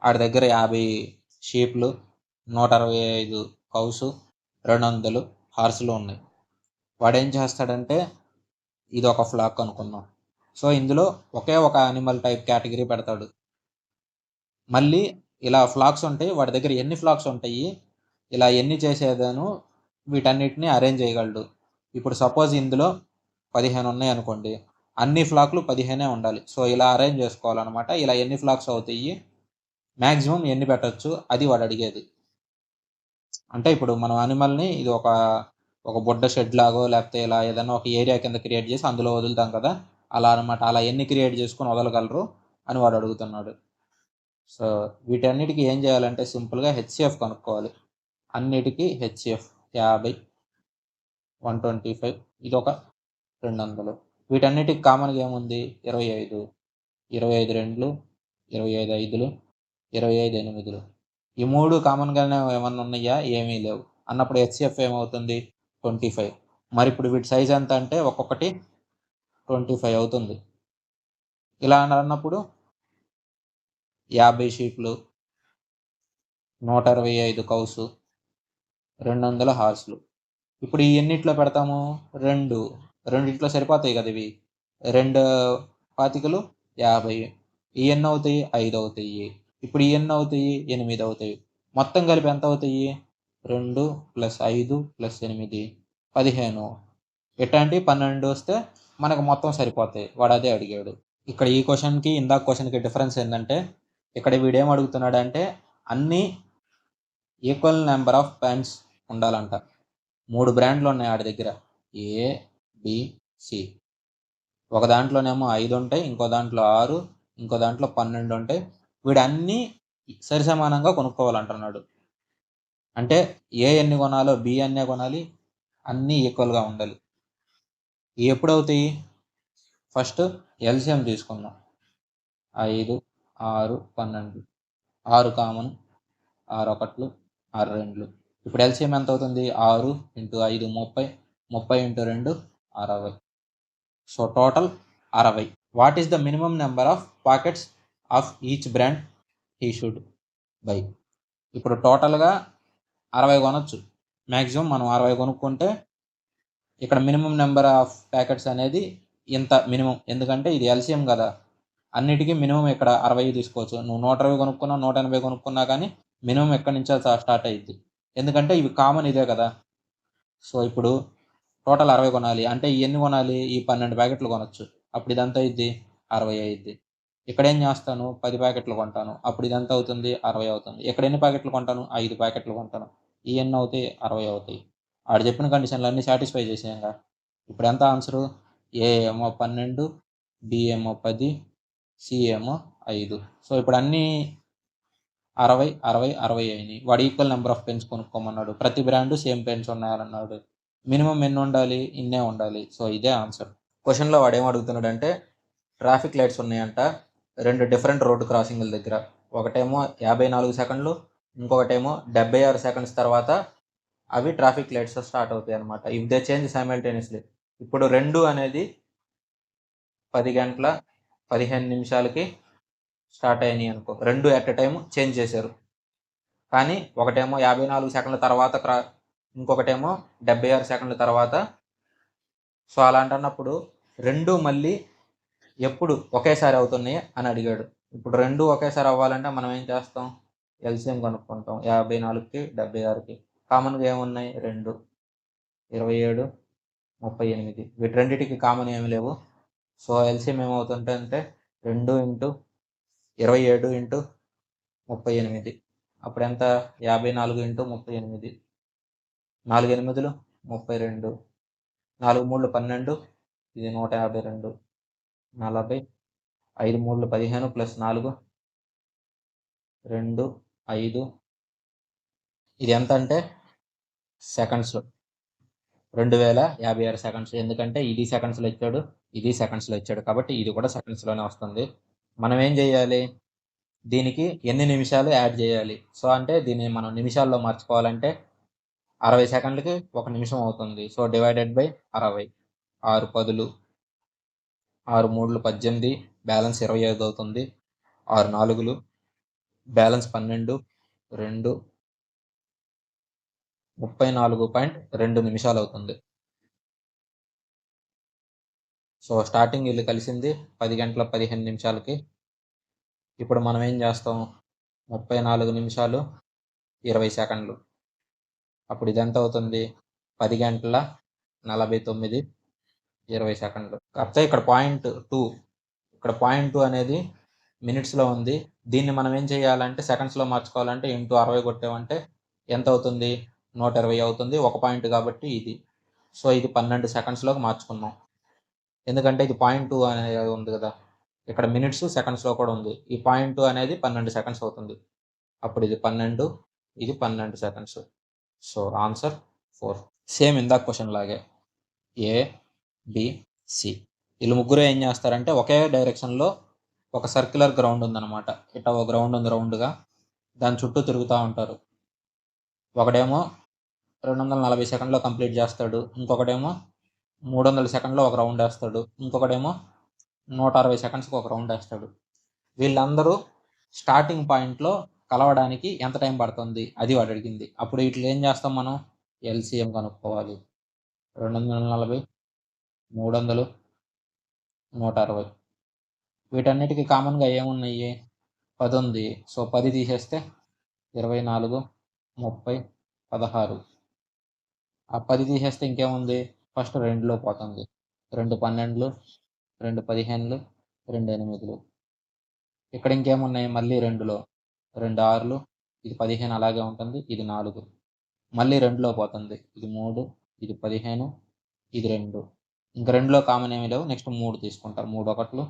ఆడి దగ్గర 50 షీప్లు, 125 కౌస్, 200 హార్సులు ఉన్నాయి. వాడు ఏం చేస్తాడంటే ఇది ఒక ఫ్లాక్ అనుకున్నాం. సో ఇందులో ఒకే ఒక యానిమల్ టైప్ కేటగిరీ పెడతాడు. మళ్ళీ ఇలా ఫ్లాక్స్ ఉంటాయి, వాడి దగ్గర ఎన్ని ఫ్లాక్స్ ఉంటాయి, ఇలా ఎన్ని చేసేదాను వీటన్నిటిని అరేంజ్ చేయగలడు. ఇప్పుడు సపోజ్ ఇందులో 15 ఉన్నాయి అనుకోండి, అన్ని ఫ్లాక్లు 15 ఉండాలి. సో ఇలా అరేంజ్ చేసుకోవాలన్నమాట. ఇలా ఎన్ని ఫ్లాక్స్ అవుతాయి, మ్యాక్సిమం ఎన్ని పెట్టచ్చు, అది వాడు అడిగేది. అంటే ఇప్పుడు మనం యానిమల్ని ఇది ఒక బుడ్డ షెడ్ లాగో లేకపోతే ఇలా ఏదైనా ఒక ఏరియా కింద క్రియేట్ చేసి అందులో వదులుతాం కదా, అలా అనమాట. అలా ఎన్ని క్రియేట్ చేసుకొని వదలగలరు అని వాడు అడుగుతున్నాడు. సో వీటన్నిటికీ ఏం చేయాలంటే సింపుల్గా హెచ్సిఎఫ్ కనుక్కోవాలి. అన్నిటికీ హెచ్సిఎఫ్ 50, 125, ఇది ఒక 200. వీటన్నిటికి కామన్గా ఏముంది? 25. 25 రెండ్లు 25 ఐదులు 25 ఎనిమిదిలు. ఈ 3 కామన్‌గానే ఏమన్నా ఉన్నాయా? ఏమీ లేవు. అన్నప్పుడు హెచ్‌సిఎఫ్ ఏమవుతుంది? 25. మరి ఇప్పుడు వీటి సైజ్ ఎంత అంటే ఒక్కొక్కటి 25 అవుతుంది. ఇలా అన్నప్పుడు 50 షీట్లు, 125 కౌసు, 200 హార్స్‌లు. ఇప్పుడు ఈ ఎన్నిట్లో పెడతాము? 2. రెండిట్లో సరిపోతాయి కదా ఇవి. 2 పాతికలు 50. ఈ ఎన్ని అవుతాయి? 5 అవుతాయి. ఇప్పుడు ఈ ఎన్ని అవుతాయి? 8 అవుతాయి. మొత్తం కలిపి ఎంత అవుతాయి? 2 + 5 + 8 15. ఎట్లాంటి 12 వస్తే మనకు మొత్తం సరిపోతాయి. వాడు అదే అడిగాడు. ఇక్కడ ఈ క్వశ్చన్కి ఇందాక క్వశ్చన్కి డిఫరెన్స్ ఏంటంటే ఇక్కడ వీడేం అడుగుతున్నాడంటే అన్నీ ఈక్వల్ నెంబర్ ఆఫ్ పెన్స్ ఉండాలంట. 3 బ్రాండ్లు ఉన్నాయి ఆడి దగ్గర, ఏ, బి, సి. ఒక దాంట్లోనేమో 5 ఉంటాయి, ఇంకో దాంట్లో 6, ఇంకో దాంట్లో 12 ఉంటాయి. వీడు అన్నీ సరి సమానంగా కొనుక్కోవాలంటున్నాడు. అంటే ఏ ఎన్ని కొనాలో బి అన్నే కొనాలి, అన్నీ ఈక్వల్గా ఉండాలి. ఇవి ఎప్పుడు అవుతాయి? ఫస్ట్ ఎల్సిఎం తీసుకుందాం. 5, 6, 12. 6 కామన్, 6 ఒకట్లు, 6 రెండ్లు. ఇప్పుడు ఎల్సిఎం ఎంత అవుతుంది? 6 × 5 30, 30 × 2 60. So total 60. What is the minimum number of packets of each brand he should buy? ఇప్పుడు టోటల్గా 60 కొనొచ్చు. మ్యాక్సిమం మనం 60 కొనుక్కుంటే ఇక్కడ మినిమం నెంబర్ ఆఫ్ ప్యాకెట్స్ అనేది ఇంత మినిమం. ఎందుకంటే ఇది ఎల్సిఎం కదా, అన్నిటికీ మినిమం ఇక్కడ 60 తీసుకోవచ్చు. నువ్వు 120 కొనుక్కున్నా 180 కొనుక్కున్నా కానీ మినిమం ఎక్కడి నుంచో స్టార్ట్ అయ్యిద్ది. ఎందుకంటే ఇవి కామన్ ఇదే కదా. సో ఇప్పుడు టోటల్ 60 కొనాలి అంటే ఎన్ని కొనాలి? ఈ 12 ప్యాకెట్లు కొనొచ్చు. అప్పుడు ఇదంతా అయ్యిద్ది 60 అయ్యిద్ది. ఇక్కడ ఏం చేస్తాను? 10 ప్యాకెట్లు కొంటాను. అప్పుడు ఇదంతా అవుతుంది 60 అవుతుంది. ఇక్కడ ఎన్ని ప్యాకెట్లు కొంటాను? 5 ప్యాకెట్లు కొంటాను. ఈ ఎన్ని అవుతాయి? 60 అవుతాయి. ఆడు చెప్పిన కండిషన్లు అన్నీ సాటిస్ఫై చేసేయంగా. ఇప్పుడు ఎంత ఆన్సరు? ఏ ఏమో 12, బి ఏమో 10, సి ఏమో 5. సో ఇప్పుడు అన్నీ 60, 60, 60 అయినాయి. వాడు ఈక్వల్ నెంబర్ ఆఫ్ పెన్స్ కొనుక్కోమన్నాడు. ప్రతి బ్రాండ్ సేమ్ పెన్స్ ఉన్నాయన్నాడు. మినిమం ఎన్ని ఉండాలి? ఇన్నే ఉండాలి. సో ఇదే ఆన్సర్. క్వశ్చన్లో వాడు ఏం అడుగుతున్నాడంటే ట్రాఫిక్ లైట్స్ ఉన్నాయంట 2 డిఫరెంట్ రోడ్డు క్రాసింగ్ల దగ్గర. ఒకటేమో 54 సెకండ్లు, ఇంకొకటేమో 76 సెకండ్స్ తర్వాత అవి ట్రాఫిక్ లైట్స్ స్టార్ట్ అవుతాయి అనమాట. If they change simultaneously. ఇప్పుడు 2 అనేది 10 గంటల 15 నిమిషాలకి స్టార్ట్ అయినాయి అనుకో. 2 ఎట్ ఎ టైం చేంజ్ చేశారు. కానీ ఒకటేమో 54 సెకండ్ల తర్వాత ఇంకొకటేమో 76 సెకండ్ల తర్వాత. సో అలాంటన్నప్పుడు 2 మళ్ళీ ఎప్పుడు ఒకేసారి అవుతున్నాయి అని అడిగాడు. ఇప్పుడు 2 ఒకేసారి అవ్వాలంటే మనం ఏం చేస్తాం? ఎల్సిఎం కనుక్కుంటాం. 54కి 76కి కామన్గా ఏమున్నాయి? 2, 27, 38. వీటి రెండింటికి కామన్ ఏమి లేవు. సో ఎల్సిఎం ఏమవుతుంటే 2 × 27 × 38. అప్పుడు ఎంత? 54 × 38. 4 ఎనిమిదిలు 32, 4 మూడులు 12, ఇది 152, 40, 5 మూడులు 15 + 4 2, 5. ఇది ఎంత అంటే సెకండ్స్, 2056 సెకండ్స్. ఎందుకంటే ఇది సెకండ్స్లో ఇచ్చాడు, ఇది సెకండ్స్లో ఇచ్చాడు, కాబట్టి ఇది కూడా సెకండ్స్లోనే వస్తుంది. మనం ఏం చేయాలి? దీనికి ఎన్ని నిమిషాలు యాడ్ చేయాలి? సో అంటే దీన్ని మనం నిమిషాల్లో మార్చుకోవాలంటే 60 సెకండ్లకి 1 నిమిషం అవుతుంది. So divided by 60. 6 పదులు, 6 మూడులు 18, బ్యాలెన్స్ 25 అవుతుంది. 6 నాలుగులు, బ్యాలెన్స్ 12, 2, 34.2 నిమిషాలు అవుతుంది. సో స్టార్టింగ్ వీళ్ళు కలిసింది 10 గంటల 15 నిమిషాలకి. ఇప్పుడు మనం ఏం చేస్తాం? 34 నిమిషాలు 20 సెకండ్లు. అప్పుడు ఇదెంత అవుతుంది? 10 గంటల 49, 20 సెకండ్లు. కాకపోతే ఇక్కడ పాయింట్ 2, ఇక్కడ పాయింట్ 2 అనేది మినిట్స్లో ఉంది. దీన్ని మనం ఏం చేయాలంటే సెకండ్స్లో మార్చుకోవాలంటే ఇంటూ 60 కొట్టామంటే ఎంత అవుతుంది? 120 అవుతుంది. ఒక పాయింట్ కాబట్టి ఇది. సో ఇది 12 సెకండ్స్లోకి మార్చుకున్నాం. ఎందుకంటే ఇది పాయింట్ 2 అనేది ఉంది కదా, ఇక్కడ మినిట్స్ సెకండ్స్లో కూడా ఉంది. ఈ పాయింట్ 2 అనేది 12 సెకండ్స్ అవుతుంది. అప్పుడు ఇది 12, ఇది 12 సెకండ్స్. So answer 4. సేమ్ ఇందాక క్వశ్చన్ లాగే ఏ, బి, సి వీళ్ళు ముగ్గురు ఏం చేస్తారంటే ఒకే డైరెక్షన్లో ఒక సర్క్యులర్ గ్రౌండ్ ఉందన్నమాట. ఇట్లా ఒక గ్రౌండ్ ఉంది రౌండ్గా, దాని చుట్టూ తిరుగుతూ ఉంటారు. ఒకడేమో 240 సెకండ్లో కంప్లీట్ చేస్తాడు, ఇంకొకడేమో 300 సెకండ్లో ఒక రౌండ్ వేస్తాడు, ఇంకొకడేమో 160 సెకండ్స్కి ఒక రౌండ్ వేస్తాడు. వీళ్ళందరూ స్టార్టింగ్ పాయింట్లో కలవడానికి ఎంత టైం పడుతుంది అది వాడు అడిగింది. అప్పుడు వీటిలో ఏం చేస్తాం మనం? ఎల్సిఎం కనుక్కోవాలి. 240, 300, 160. వీటన్నిటికీ కామన్గా ఏమున్నాయి? 10 ఉంది. సో 10 తీసేస్తే 24, 30, 16. ఆ 10 తీసేస్తే ఇంకేముంది? ఫస్ట్ 2లో పోతుంది. 2 12, 2 15, 2 8. ఇక్కడ ఇంకేమున్నాయి? మళ్ళీ 2లో 2 6, ఇది 15 అలాగే ఉంటుంది, ఇది 4. మళ్ళీ 2లో పోతుంది, ఇది 3, ఇది 15, ఇది 2. ఇంకా 2లో కామన్ ఏమీ లేవు. నెక్స్ట్ 3 తీసుకుంటారు. 3 1,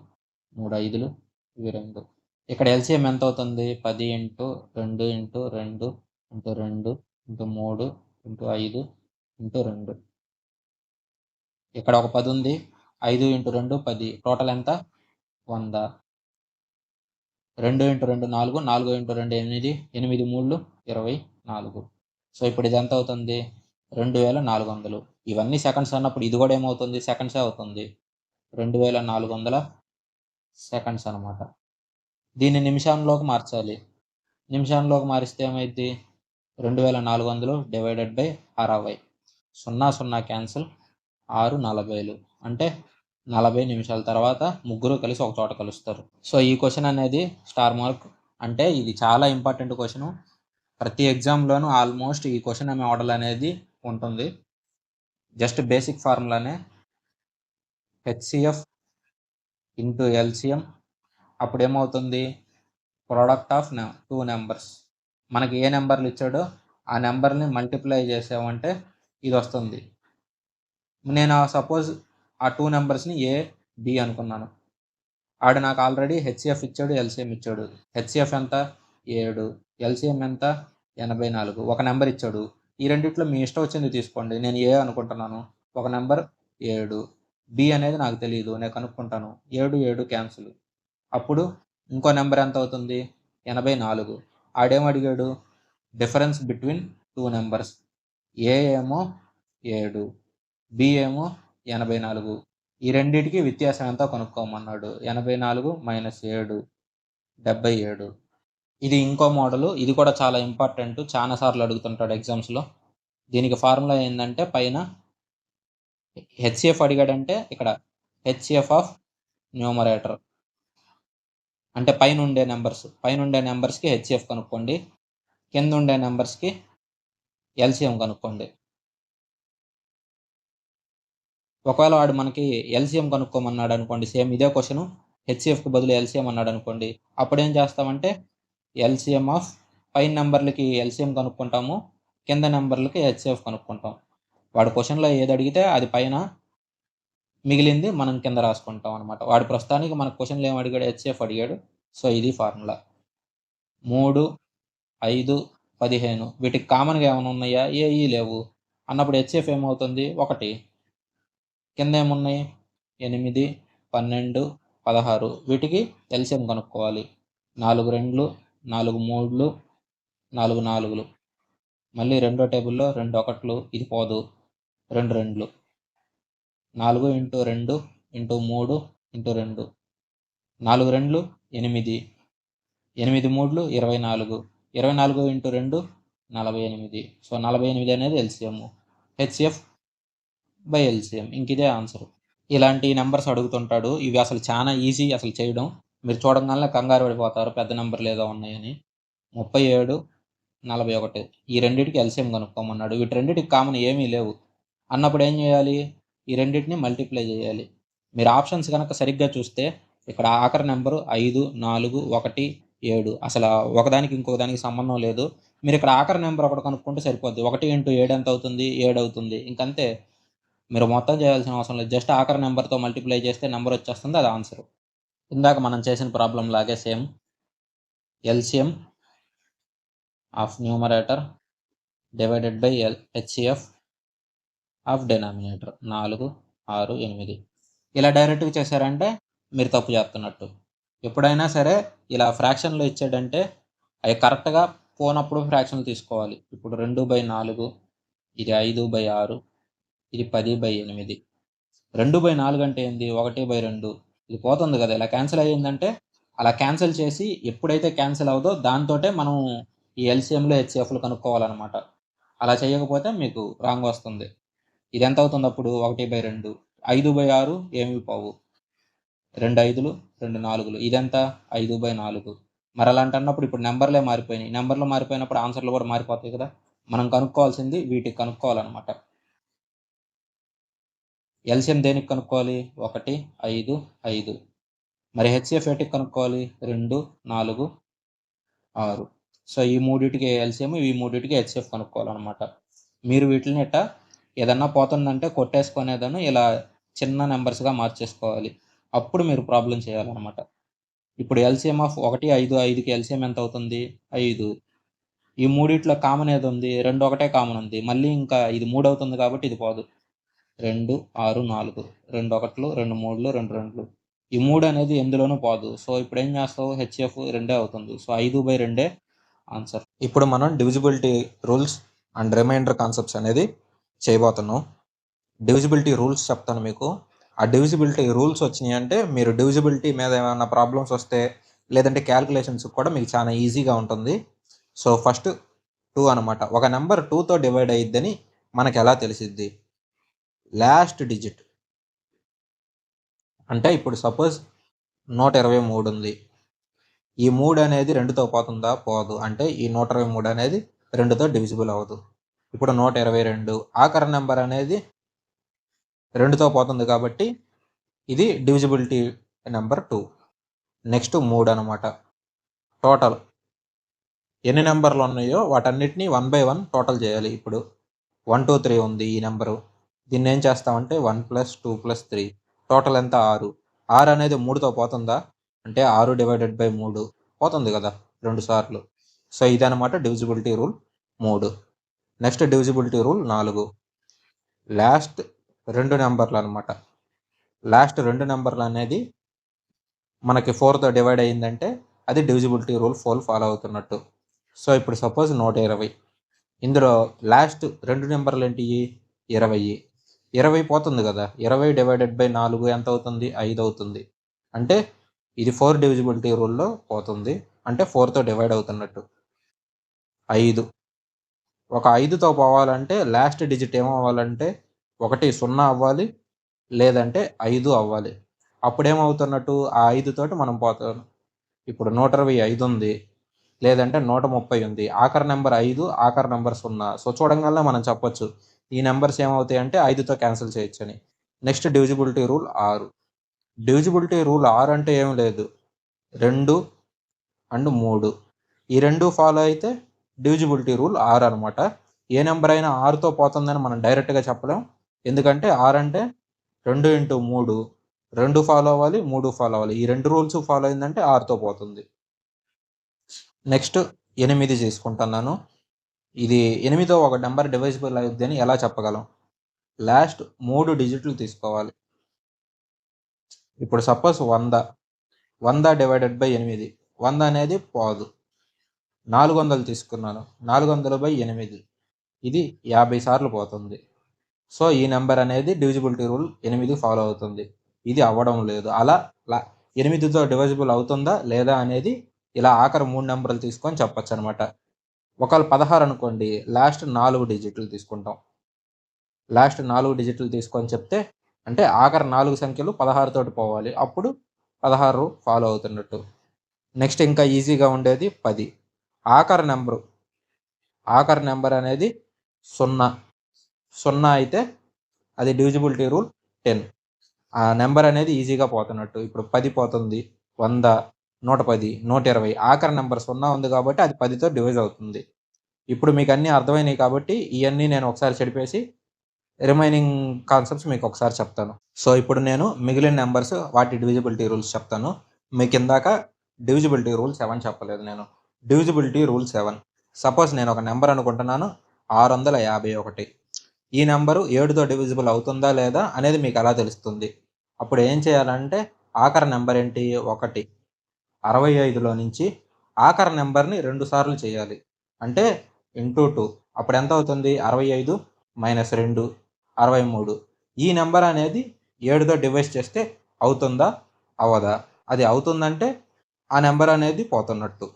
3 5, ఇవి 2. ఇక్కడ ఎల్సిఎం ఎంత అవుతుంది? 10 × 2 × 2 × 2 × 3 × 5 × 2. ఇక్కడ ఒక 10 ఉంది. 5 × 2 10. టోటల్ ఎంత? 100. 2 × 2 4, 4 × 2 8, 8 3 24. సో ఇప్పుడు ఇది ఎంత అవుతుంది? 2400. ఇవన్నీ సెకండ్స్ అన్నప్పుడు ఇది కూడా ఏమవుతుంది? సెకండ్సే అవుతుంది. 2400 సెకండ్స్ అనమాట. దీన్ని నిమిషంలోకి మార్చాలి. నిమిషంలోకి మారిస్తే ఏమైంది? 2400 డివైడెడ్ బై 60. 0 0 క్యాన్సిల్, 6 40. అంటే 40 నిమిషాల తర్వాత ముగ్గురు కలిసి ఒక చోట కలుస్తారు. సో ఈ క్వశ్చన్ అనేది స్టార్ మార్క్. అంటే ఇది చాలా ఇంపార్టెంట్ క్వశ్చన్. ప్రతి ఎగ్జామ్లోనూ ఆల్మోస్ట్ ఈ క్వశ్చన్ మోడల్ అనేది ఉంటుంది. జస్ట్ బేసిక్ ఫార్ములానే హెచ్సిఎఫ్ ఇంటూ ఎల్సిఎం. అప్పుడు ఏమవుతుంది? Product of 2 numbers. మనకి ఏ నెంబర్లు ఇచ్చాడో ఆ నెంబర్ని మల్టిప్లై చేసామంటే ఇది వస్తుంది. నేను సపోజ్ ఆ 2 నెంబర్స్ని ఏ బి అనుకున్నాను. ఆడు నాకు ఆల్రెడీ హెచ్సిఎఫ్ ఇచ్చాడు, ఎల్సిఎం ఇచ్చాడు. హెచ్సిఎఫ్ ఎంత? 7. ఎల్సిఎం ఎంత? 84. ఒక నెంబర్ ఇచ్చాడు. ఈ రెండిట్లో మీ ఇష్టం వచ్చింది తీసుకోండి. నేను ఏ అనుకుంటున్నాను. ఒక నెంబర్ 7. బి అనేది నాకు తెలియదు, నేను కనుక్కుంటాను. 7 7 క్యాన్సిల్. అప్పుడు ఇంకో నెంబర్ ఎంత అవుతుంది? 84. ఆడేమో అడిగాడు? Difference between 2 numbers. ఏ ఏమో 7, బి ఏమో 84. ఈ రెండింటికి వ్యత్యాసం ఎంతో కనుక్కోమన్నాడు. 84 - 7 77. ఇది ఇంకో మోడలు. ఇది కూడా చాలా ఇంపార్టెంట్. చాలా సార్లు అడుగుతుంటాడు ఎగ్జామ్స్లో. దీనికి ఫార్ములా ఏంటంటే పైన హెచ్సిఎఫ్ అడిగాడంటే ఇక్కడ హెచ్సిఎఫ్ ఆఫ్ న్యూమరేటర్ అంటే పైన ఉండే నెంబర్స్కి హెచ్సిఎఫ్ కనుక్కోండి, కింద ఉండే నెంబర్స్కి ఎల్సిఎం కనుక్కోండి. ఒకవేళ వాడు మనకి ఎల్సిఎం కనుక్కోమన్నాడు అనుకోండి, సేమ్ ఇదే క్వశ్చన్ హెచ్సిఎఫ్కి బదులు ఎల్సిఎం అన్నాడు అనుకోండి, అప్పుడు ఏం చేస్తామంటే ఎల్సిఎం ఆఫ్ పైన నెంబర్లకి ఎల్సిఎం కనుక్కుంటాము, కింద నెంబర్లకి హెచ్సిఎఫ్ కనుక్కుంటాం. వాడు క్వశ్చన్లో ఏది అడిగితే అది పైన, మిగిలింది మనం కింద రాసుకుంటాం అనమాట. వాడు ప్రస్తుతానికి మన క్వశ్చన్లో ఏం అడిగాడు? హెచ్సిఎఫ్ అడిగాడు. సో ఇది ఫార్ములా. 3, 5, 15 వీటికి కామన్గా ఏమైనా ఉన్నాయా? ఏఈ లేవు అన్నప్పుడు హెచ్సిఎఫ్ ఏమవుతుంది? 1. కింద ఏమున్నాయి? 8, 12, 16. వీటికి ఎల్సిఎం కనుక్కోవాలి. 4 2, 4 3, 4 4. మళ్ళీ రెండో టేబుల్లో 2 1, ఇది పోదు, 2 2. 4 × 2 × 3 × 2. 4 2 8, 8 3 24. 24 × 2 48. సో 48 అనేది ఎల్సిఎం. HCF by LCM. ఇంక ఇదే ఆన్సర్. ఇలాంటి నెంబర్స్ అడుగుతుంటాడు. ఇవి అసలు చాలా ఈజీ అసలు చేయడం. మీరు చూడగానే కంగారు పడిపోతారు పెద్ద నెంబర్లు ఏదో ఉన్నాయని. 37, 41. ఈ రెండింటికి ఎల్సిఎం కనుక్కోమన్నాడు. వీటి రెండింటికి కామన్ ఏమీ లేవు అన్నప్పుడు ఏం చేయాలి? ఈ రెండింటిని మల్టిప్లై చేయాలి. మీరు ఆప్షన్స్ కనుక సరిగ్గా చూస్తే ఇక్కడ ఆఖరి నెంబరు 5 4 1 7. అసలు ఒకదానికి ఇంకొక దానికి సంబంధం లేదు. మీరు ఇక్కడ ఆఖరి నెంబర్ ఒకటి కనుక్కుంటే సరిపోద్ది. 1 × 7 ఎంత అవుతుంది? 7 అవుతుంది. ఇంకంతే. మీరు మొత్తం చేయాల్సిన అవసరం లేదు. జస్ట్ ఆఖరి నెంబర్తో మల్టిప్లై చేస్తే నెంబర్ వచ్చేస్తుంది, అది ఆన్సర్. ఇందాక మనం చేసిన ప్రాబ్లం లాగే same. LCM of numerator divided by HCF of denominator. 4 6 8. ఇలా డైరెక్ట్గా చేశారంటే మీరు తప్పు చేస్తున్నట్టు. ఎప్పుడైనా సరే ఇలా ఫ్రాక్షన్లో ఇచ్చాడంటే అవి కరెక్ట్గా పోనప్పుడు ఫ్రాక్షన్లు తీసుకోవాలి. ఇప్పుడు 2/4, ఇది 5/6, ఇది 10/8. 2/4 అంటే ఏంది? 1/2. ఇది పోతుంది కదా, ఇలా క్యాన్సిల్ అయ్యిందంటే అలా క్యాన్సిల్ చేసి ఎప్పుడైతే క్యాన్సిల్ అవుదో దాంతోటే మనం ఈ ఎల్సిఎంలు హెచ్సిఎఫ్లు కనుక్కోవాలన్నమాట. అలా చేయకపోతే మీకు రాంగ్ వస్తుంది. ఇది ఎంత అవుతుంది అప్పుడు? 1/2. 5/6 ఏమి పోవు. 2 5లు 2 4లు, ఇదెంత? 5/4. మరి అలాంటన్నప్పుడు ఇప్పుడు నెంబర్లే మారిపోయినాయి. నెంబర్లు మారిపోయినప్పుడు ఆన్సర్లు కూడా మారిపోతాయి కదా. మనం కనుక్కోవాల్సింది వీటికి కనుక్కోవాలన్నమాట. ఎల్సిఎం దేనికి కనుక్కోవాలి? 1 5 5. మరి హెచ్సిఎఫ్ ఏటికి కనుక్కోవాలి? 2 4 6. సో ఈ మూడిటికి ఎల్సిఎం, ఈ మూడిటికి హెచ్సిఎఫ్ కనుక్కోవాలన్నమాట. మీరు వీటిని ఇట్ట ఏదన్నా పోతుందంటే కొట్టేసుకునేదాన్ని ఇలా చిన్న నెంబర్స్గా మార్చేసుకోవాలి. అప్పుడు మీరు ప్రాబ్లం చేయాలన్నమాట. ఇప్పుడు ఎల్సిఎం ఆఫ్ 1 5 5కి ఎల్సిఎం ఎంత అవుతుంది? 5. ఈ మూడిట్లో కామన్ ఏది ఉంది? 2 ఒకటే కామన్ ఉంది. మళ్ళీ ఇంకా ఇది 3 అవుతుంది కాబట్టి ఇది పోదు. 2 6 4, 2 1లు 2 3లు 2 2లు. ఈ 3 అనేది ఎందులోనూ పోదు. సో ఇప్పుడు ఏం చేస్తావు? హెచ్సిఎఫ్ 2 అవుతుంది. So 5/2 answer. ఇప్పుడు మనం divisibility rules and remainder concepts అనేది చేయబోతున్నాం. డివిజిబిలిటీ రూల్స్ చెప్తాను మీకు. ఆ డివిజిబిలిటీ రూల్స్ వచ్చినాయి అంటే మీరు డివిజిబిలిటీ మీద ఏమైనా ప్రాబ్లమ్స్ వస్తే లేదంటే క్యాల్కులేషన్స్ కూడా మీకు చాలా ఈజీగా ఉంటుంది. సో ఫస్ట్ 2 అనమాట. ఒక నెంబర్ 2తో డివైడ్ అయ్యిద్దని మనకు ఎలా తెలిసిద్ది? లాస్ట్ డిజిట్ అంటే ఇప్పుడు సపోజ్ 123 ఉంది. ఈ 3 అనేది 2తో పోతుందా? పోదు. అంటే ఈ 123 అనేది 2తో డివిజిబుల్ అవ్వదు. ఇప్పుడు 122 ఆఖరి నెంబర్ అనేది 2తో పోతుంది కాబట్టి ఇది డివిజిబిలిటీ నెంబర్ 2. నెక్స్ట్ 3 అనమాట. టోటల్ ఎన్ని నెంబర్లు ఉన్నాయో వాటన్నిటిని 1/1 టోటల్ చేయాలి. ఇప్పుడు 1 2 3 ఉంది ఈ నెంబరు. దీన్ని ఏం చేస్తామంటే 1 + 2 + 3 టోటల్ ఎంత? 6. 6 అనేది 3తో పోతుందా? అంటే 6/3 పోతుంది కదా 2 సార్లు. సో ఇదనమాట divisibility rule 3. Next divisibility rule 4. Last 2 నెంబర్లు అనమాట. లాస్ట్ 2 నెంబర్లు అనేది మనకి 4తో డివైడ్ అయ్యిందంటే అది డివిజిబిలిటీ రూల్ 4 ఫాలో అవుతున్నట్టు. సో ఇప్పుడు సపోజ్ 120. ఇందులో లాస్ట్ 2 నెంబర్లు ఏంటి? 20. 20 పోతుంది కదా. 20/4 ఎంత అవుతుంది? 5 అవుతుంది. అంటే ఇది 4 డివిజిబిలిటీ రూల్లో పోతుంది. అంటే 4తో డివైడ్ అవుతున్నట్టు. 5. ఒక 5తో పోవాలంటే లాస్ట్ డిజిట్ ఏమవ్వాలంటే 1 0 అవ్వాలి, లేదంటే 5 అవ్వాలి. అప్పుడేమవుతున్నట్టు? ఆ 5 తోటి మనం పోతాం. ఇప్పుడు 125 ఉంది, లేదంటే 130 ఉంది. ఆఖరి నెంబర్ 5, ఆఖరి నెంబర్ 0. సో చూడంగానే మనం చెప్పొచ్చు ఈ నెంబర్స్ ఏమవుతాయి అంటే 5తో క్యాన్సిల్ చేయొచ్చని. Next divisibility rule 6. Divisibility rule 6 అంటే ఏం లేదు, 2 అండ్ 3 ఈ 2 ఫాలో అయితే డివిజిబిలిటీ రూల్ 6 అనమాట. ఏ నెంబర్ అయినా 6తో పోతుందని మనం డైరెక్ట్గా చెప్పలేం. ఎందుకంటే 6 అంటే 2 × 3, 2 ఫాలో అవ్వాలి, 3 ఫాలో అవ్వాలి. ఈ 2 రూల్స్ ఫాలో అయిందంటే 6తో పోతుంది. నెక్స్ట్ 8 తీసుకుంటున్నాను. ఇది 8తో ఒక నెంబర్ డివైజిబుల్ అవుద్ది అని ఎలా చెప్పగలం? లాస్ట్ 3 డిజిట్లు తీసుకోవాలి. ఇప్పుడు సపోజ్ 100. 100/8. 100 అనేది పోదు. 400 తీసుకున్నాను. 400/8 ఇది 50 సార్లు పోతుంది. సో ఈ నెంబర్ అనేది డివిజిబిలిటీ రూల్ 8 ఫాలో అవుతుంది. ఇది అవ్వడం లేదు. అలా 8తో డివైజిబుల్ అవుతుందా లేదా అనేది ఇలా ఆఖరి 3 నెంబర్లు తీసుకొని చెప్పచ్చు అనమాట. ఒకవేళ 16 అనుకోండి, లాస్ట్ 4 డిజిట్లు తీసుకుంటాం. లాస్ట్ 4 డిజిట్లు తీసుకొని చెప్తే అంటే ఆఖరి 4 సంఖ్యలు 16 తోటి పోవాలి. అప్పుడు 16 ఫాలో అవుతున్నట్టు. నెక్స్ట్ ఇంకా ఈజీగా ఉండేది 10. ఆఖరి నెంబర్ అనేది 0. 0 అయితే అది డివిజిబిలిటీ రూల్ 10. ఆ నెంబర్ అనేది ఈజీగా పోతున్నట్టు. ఇప్పుడు 10 పోతుంది, 100, 110, 120. ఆఖరి నెంబర్ 0 ఉంది కాబట్టి అది 10తో డివైజ్ అవుతుంది. ఇప్పుడు మీకు అన్నీ అర్థమైనాయి కాబట్టి ఇవన్నీ నేను ఒకసారి చెడిపేసి రిమైనింగ్ కాన్సెప్ట్స్ మీకు ఒకసారి చెప్తాను. సో ఇప్పుడు నేను మిగిలిన నెంబర్స్ వాటి డివిజిబిలిటీ రూల్స్ చెప్తాను. మీకు ఇందాక డివిజిబిలిటీ రూల్ 7 చెప్పలేదు నేను. Divisibility rule 7. సపోజ్ నేను ఒక నెంబర్ అనుకుంటున్నాను 651. ఈ నెంబరు 7తో డివిజిబుల్ అవుతుందా లేదా అనేది మీకు ఎలా తెలుస్తుంది? అప్పుడు ఏం చేయాలంటే ఆఖరి నెంబర్ ఏంటి? 1. 65లో నుంచి ఆఖరి నెంబర్ని 2 సార్లు చేయాలి. అంటే ఇంటూ 2 అప్పుడు ఎంత అవుతుంది? 65 మైనస్ 2 63. ఈ నెంబర్ అనేది 7తో డివైడ్ చేస్తే అవుతుందా అవ్వదా? అది అవుతుందంటే ఆ నెంబర్ అనేది పోతున్నట్టు.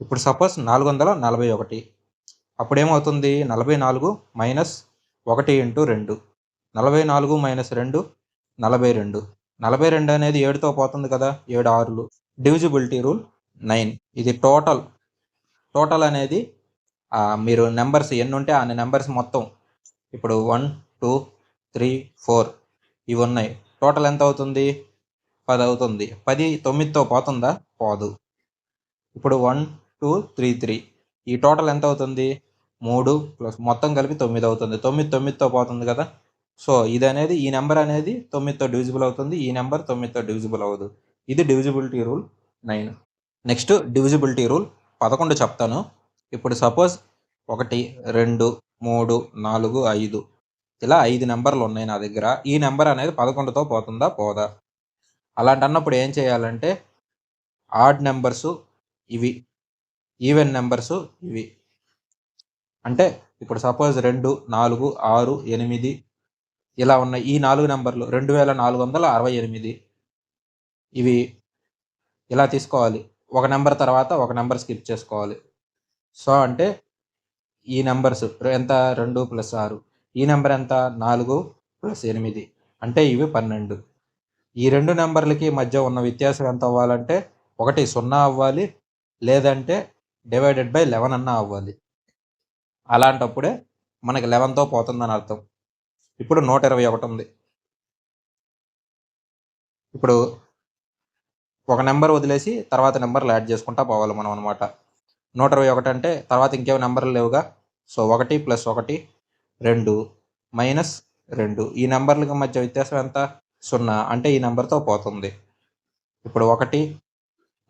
ఇప్పుడు సపోజ్ 441. అప్పుడేమవుతుంది? 44 మైనస్ 1 ఇంటూ 2. 44 మైనస్ 2 42. 42 అనేది 7తో పోతుంది కదా, 7 6లు. Divisibility rule 9. ఇది టోటల్ అనేది మీరు నెంబర్స్ ఎన్ని ఉంటే అన్ని నెంబర్స్ మొత్తం. ఇప్పుడు 1 2 3 4 ఇవి ఉన్నాయి. టోటల్ ఎంత అవుతుంది? 10 అవుతుంది. 10 9తో పోతుందా? పోదు. ఇప్పుడు 1 2 3 3 ఈ టోటల్ ఎంత అవుతుంది? 3 ప్లస్ మొత్తం కలిపి 9 అవుతుంది. 9 9తో పోతుంది కదా. సో ఇది అనేది ఈ నెంబర్ అనేది 9తో డివిజిబుల్ అవుతుంది. ఈ నెంబర్ 9తో డివిజిబుల్ అవ్వదు. ఇది divisibility rule 9. Next divisibility rule 11 చెప్తాను. ఇప్పుడు సపోజ్ 1 2 3 4 5 ఇలా 5 నెంబర్లు ఉన్నాయి నా దగ్గర. ఈ నెంబర్ అనేది 11తో పోతుందా పోదా? అలాంటి అన్నప్పుడు ఏం చేయాలంటే ఆడ్ నెంబర్సు ఇవి, ఈవెన్ నెంబర్సు ఇవి. అంటే ఇప్పుడు సపోజ్ 2 4 6 8 ఇలా ఉన్నాయి. ఈ 4 నెంబర్లు 2468 ఇవి ఇలా తీసుకోవాలి. ఒక నెంబర్ తర్వాత ఒక నెంబర్ స్కిప్ చేసుకోవాలి. సో అంటే ఈ నెంబర్స్ ఎంత? 2 + 6. ఈ నెంబర్ ఎంత? 4 + 8 అంటే ఇవి 12. ఈ 2 నెంబర్లకి మధ్య ఉన్న వ్యత్యాసం ఎంత అవ్వాలంటే ఒకటి 0 అవ్వాలి, లేదంటే డివైడెడ్ బై 11 అన్నా అవ్వాలి. అలాంటప్పుడే మనకి 11తో పోతుందని అర్థం. ఇప్పుడు 121 ఉంది. ఇప్పుడు ఒక నెంబర్ వదిలేసి తర్వాత నెంబర్లు యాడ్ చేసుకుంటా పోవాలి మనం అనమాట. 121 అంటే తర్వాత ఇంకేం నెంబర్లు లేవుగా. So 1 + 1 2 minus 2. ఈ నెంబర్లకి మధ్య వ్యత్యాసం ఎంత? 0 అంటే ఈ నెంబర్తో పోతుంది. ఇప్పుడు 1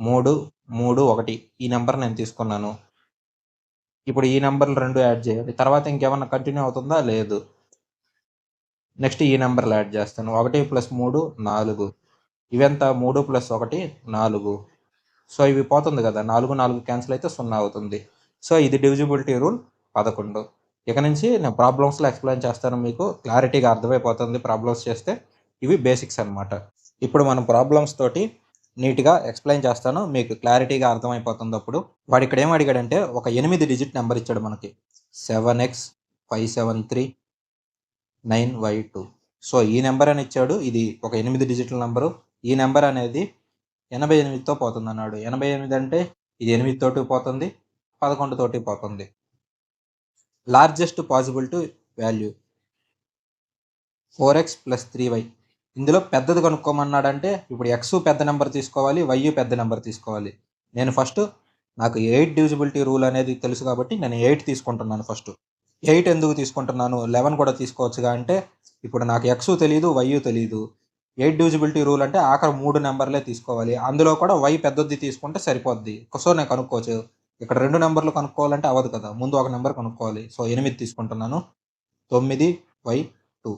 3 3 1 ఈ నెంబర్ నేను తీసుకున్నాను. ఇప్పుడు ఈ నెంబర్లు 2 యాడ్ చేయాలి. తర్వాత ఇంకేమన్నా కంటిన్యూ అవుతుందా? లేదు. నెక్స్ట్ ఈ నెంబర్లు యాడ్ చేస్తాను. 1 + 3 4. ఇవెంత? 3 + 1 4. సో ఇవి పోతుంది కదా, 4 4 క్యాన్సిల్ అయితే 0 అవుతుంది. సో ఇది డివిజిబిలిటీ రూల్ 11. ఇక నుంచి నేను ప్రాబ్లమ్స్లో ఎక్స్ప్లెయిన్ చేస్తాను, మీకు క్లారిటీగా అర్థమైపోతుంది. ప్రాబ్లమ్స్ చేస్తే ఇవి బేసిక్స్ అనమాట. ఇప్పుడు మనం ప్రాబ్లమ్స్ తోటి నీట్గా ఎక్స్ప్లెయిన్ చేస్తాను, మీకు క్లారిటీగా అర్థమైపోతుంది. అప్పుడు వాడు ఇక్కడ ఏం అడిగాడంటే ఒక 8 డిజిట్ నెంబర్ ఇచ్చాడు మనకి. 7x573 9y2. సో ఈ నెంబర్ అని ఇచ్చాడు. ఇది ఒక 8 డిజిట్ల నెంబరు. ఈ నెంబర్ అనేది 88తో పోతుంది అన్నాడు. 88 అంటే ఇది 8 తోటి పోతుంది, 11 తోటి పోతుంది. Largest possibility value 4x + 3y. ఇందులో పెద్దది కనుక్కోమన్నాడంటే ఇప్పుడు ఎక్స్ పెద్ద నెంబర్ తీసుకోవాలి, వై పెద్ద నెంబర్ తీసుకోవాలి. నేను ఫస్ట్ నాకు 8 డివిజిబిలిటీ రూల్ అనేది తెలుసు కాబట్టి నేను 8 తీసుకుంటున్నాను. ఫస్ట్ 8 ఎందుకు తీసుకుంటున్నాను? 11 కూడా తీసుకోవచ్చుగా. అంటే ఇప్పుడు నాకు ఎక్స్ తెలియదు, వై తెలియదు. 8 డివిజిబిలిటీ రూల్ అంటే ఆఖరి 3 నెంబర్లే తీసుకోవాలి. అందులో కూడా వై పెద్దది తీసుకుంటే సరిపోద్ది. సో నేను కనుక్కోవచ్చు. ఇక్కడ 2 నెంబర్లు కనుక్కోవాలంటే అవ్వదు కదా, ముందు ఒక నెంబర్ కనుక్కోవాలి. సో 8 తీసుకుంటున్నాను. 9y2.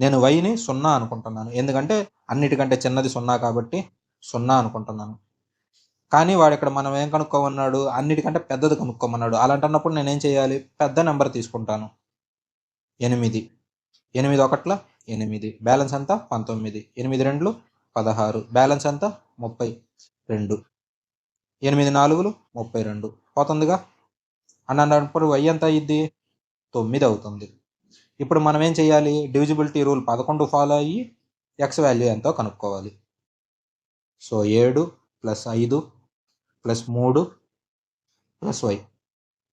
నేను వైని 0 అనుకుంటున్నాను, ఎందుకంటే అన్నిటికంటే చిన్నది 0 కాబట్టి 0 అనుకుంటున్నాను. కానీ వాడు ఇక్కడ మనం ఏం కనుక్కోమన్నాడు? అన్నిటికంటే పెద్దది కనుక్కోమన్నాడు. అలాంటప్పుడు నేనేం చేయాలి? పెద్ద నెంబర్ తీసుకుంటాను. 8. 8 1 8. బ్యాలెన్స్ ఎంత? 19. 8 2 16. బ్యాలెన్స్ ఎంత? 32. 8 4 32 పోతుందిగా. అన్నప్పుడు వై ఎంత అయ్యిద్ది? 9 అవుతుంది. ఇప్పుడు మనం ఏం చేయాలి? డివిజిబిలిటీ రూల్ 11 ఫాలో అయ్యి ఎక్స్ వాల్యూ ఎంతో కనుక్కోవాలి. So 7 + 5 + 3 + y.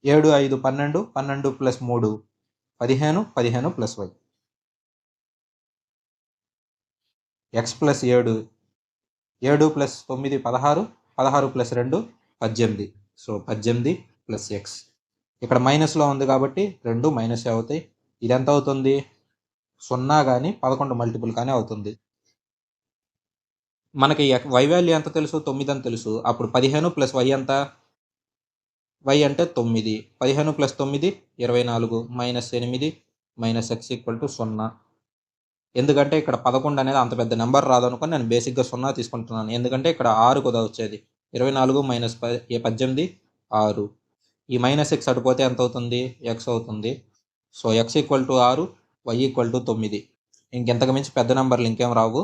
7 5 12 12 + 3 15 15 + y. x + 7 7 + 9 16 16 + 2 18. So 18 + x. ఇక్కడ మైనస్లో ఉంది కాబట్టి 2 మైనస్ అవుతాయి. ఇది ఎంత అవుతుంది? 0 కానీ 11 మల్టిపుల్ కానీ అవుతుంది. మనకి వై వాల్యూ ఎంత తెలుసు? 9 అని తెలుసు. అప్పుడు 15 + y ఎంత? y అంటే 9. 15 + 9 24 -8 - x = 0. ఎందుకంటే ఇక్కడ 11 అనేది అంత పెద్ద నెంబర్ రాదనుకొని నేను బేసిక్గా 0 తీసుకుంటున్నాను. ఎందుకంటే ఇక్కడ 6 కదా వచ్చేది. 24 మైనస్ 18 6. ఈ మైనస్ ఎక్స్ అడిపోతే ఎంత అవుతుంది? ఎక్స్ అవుతుంది. So x equal to 6, y equal to 9. ఇంకెంతకు మించి పెద్ద నెంబర్లు ఇంకేం రావు.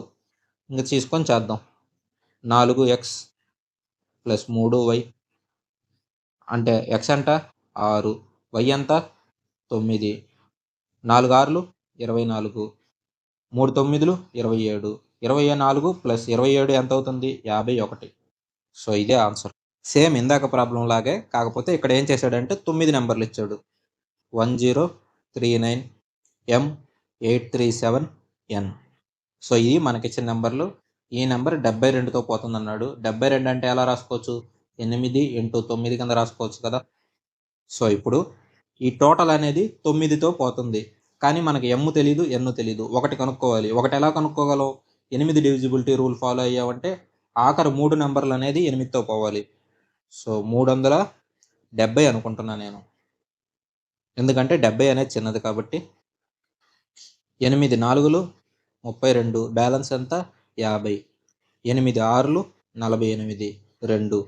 ఇంక తీసుకొని చేద్దాం. 4x ప్లస్ 3y అంటే ఎక్స్ అంట 6, వై ఎంత 9. 4 6లు 24, 3 9లు 27. 24 ప్లస్ 27 ఎంత అవుతుంది? 51. సో ఇదే ఆన్సర్. సేమ్ ఇందాక ప్రాబ్లం లాగే, కాకపోతే ఇక్కడ ఏం చేశాడంటే 9 నెంబర్లు ఇచ్చాడు. 1039 M 837N. సో ఇది మనకిచ్చిన నెంబర్లు. ఈ నెంబర్ 72తో పోతుంది అన్నాడు. 72 అంటే ఎలా రాసుకోవచ్చు? 8 ఇంటూ 9 కింద రాసుకోవచ్చు కదా. సో ఇప్పుడు ఈ టోటల్ అనేది 9తో పోతుంది. కానీ మనకి ఎమ్ తెలీదు, ఎన్ తెలీదు. ఒకటి కనుక్కోవాలి. ఒకటి ఎలా కనుక్కోగలం? 8 డివిజిబిలిటీ రూల్ ఫాలో అయ్యామంటే ఆఖరి 3 నెంబర్లు అనేది 8తో పోవాలి. సో 370 అనుకుంటున్నా నేను, ఎందుకంటే 70 అనేది చిన్నది కాబట్టి. 8 4లు 32, బ్యాలెన్స్ ఎంత? 50. 8 6లు 48, 2.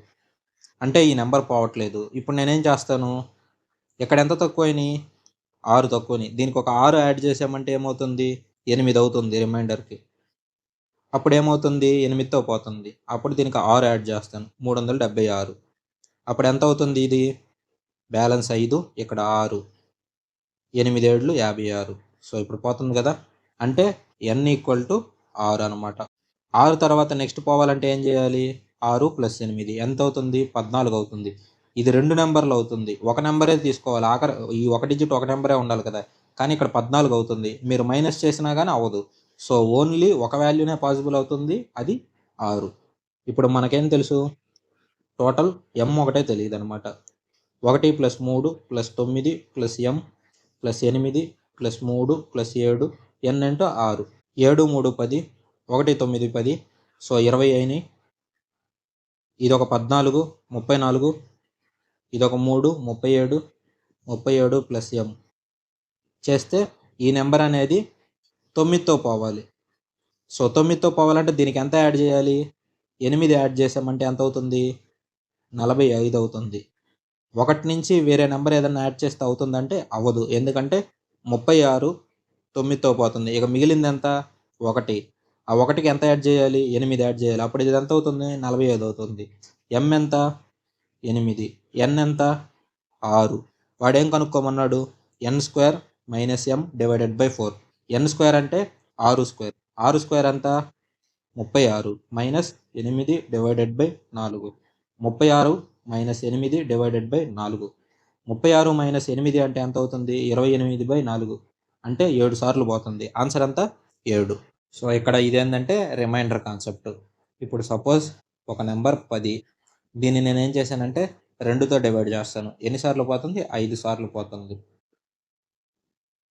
అంటే ఈ నెంబర్ పోవట్లేదు. ఇప్పుడు నేనేం చేస్తాను? ఇక్కడ ఎంత తక్కువైనాయి? 6 తక్కువని. దీనికి ఒక 6 యాడ్ చేసామంటే ఏమవుతుంది? 8 అవుతుంది రిమైండర్కి. అప్పుడు ఏమవుతుంది? 8తో పోతుంది. అప్పుడు దీనికి 6 యాడ్ చేస్తాను, 376. అప్పుడు ఎంత అవుతుంది? ఇది బ్యాలెన్స్ 5, ఇక్కడ 6, 8 7లు 56. సో ఇప్పుడు పోతుంది కదా. అంటే n ఈక్వల్ టు 6 అనమాట. 6 తర్వాత నెక్స్ట్ పోవాలంటే ఏం చేయాలి? 6 ప్లస్ 8 ఎంత అవుతుంది? 14 అవుతుంది. ఇది 2 నెంబర్లు అవుతుంది. ఒక నెంబరే తీసుకోవాలి. ఆఖరి ఈ ఒక డిజిట్ ఒక నెంబరే ఉండాలి కదా. కానీ ఇక్కడ 14 అవుతుంది. మీరు మైనస్ చేసినా కానీ అవ్వదు. సో ఓన్లీ ఒక వాల్యూనే పాసిబుల్ అవుతుంది, అది 6. ఇప్పుడు మనకేం తెలుసు? టోటల్ m ఒకటే తెలియదు అనమాట. 1 plus 3 plus 9 plus m plus 8 plus 3 plus 7 n into 6. 7 3 10, 1 9 10. So 20 అయినాయి. ఇదొక 14, 34. ఇదొక 3 37, 37 ప్లస్ m చేస్తే ఈ నెంబర్ అనేది 9తో పోవాలి. సో 9తో పోవాలంటే దీనికి ఎంత యాడ్ చేయాలి? 8 యాడ్ చేసామంటే ఎంత అవుతుంది? 45 అవుతుంది. 1 నుంచి వేరే నెంబర్ ఏదైనా యాడ్ చేస్తే అవుతుందంటే అవ్వదు. ఎందుకంటే 36 9తో పోతుంది. ఇక మిగిలింది ఎంత? 1. ఆ 1కి ఎంత యాడ్ చేయాలి? 8 యాడ్ చేయాలి. అప్పుడు ఇది ఎంత అవుతుంది? 45 అవుతుంది. m ఎంత? 8. n ఎంత? 6. వాడేం కనుక్కోమన్నాడు? n² minus m divided by 4. n² అంటే 6 స్క్వేర్. 6 స్క్వేర్ ఎంత? 36 minus 8 divided by 4. 36 minus 8 divided by 4. 36 minus 8 అంటే ఎంత అవుతుంది? 28/4. అంటే 7 సార్లు పోతుంది. ఆన్సర్ ఎంత? 7. సో ఇక్కడ ఇదేంటంటే రిమైండర్ కాన్సెప్ట్. ఇప్పుడు సపోజ్ ఒక నెంబర్ 10. దీన్ని నేను ఏం చేశానంటే 2తో డివైడ్ చేస్తాను. ఎన్నిసార్లు పోతుంది? 5 సార్లు పోతుంది.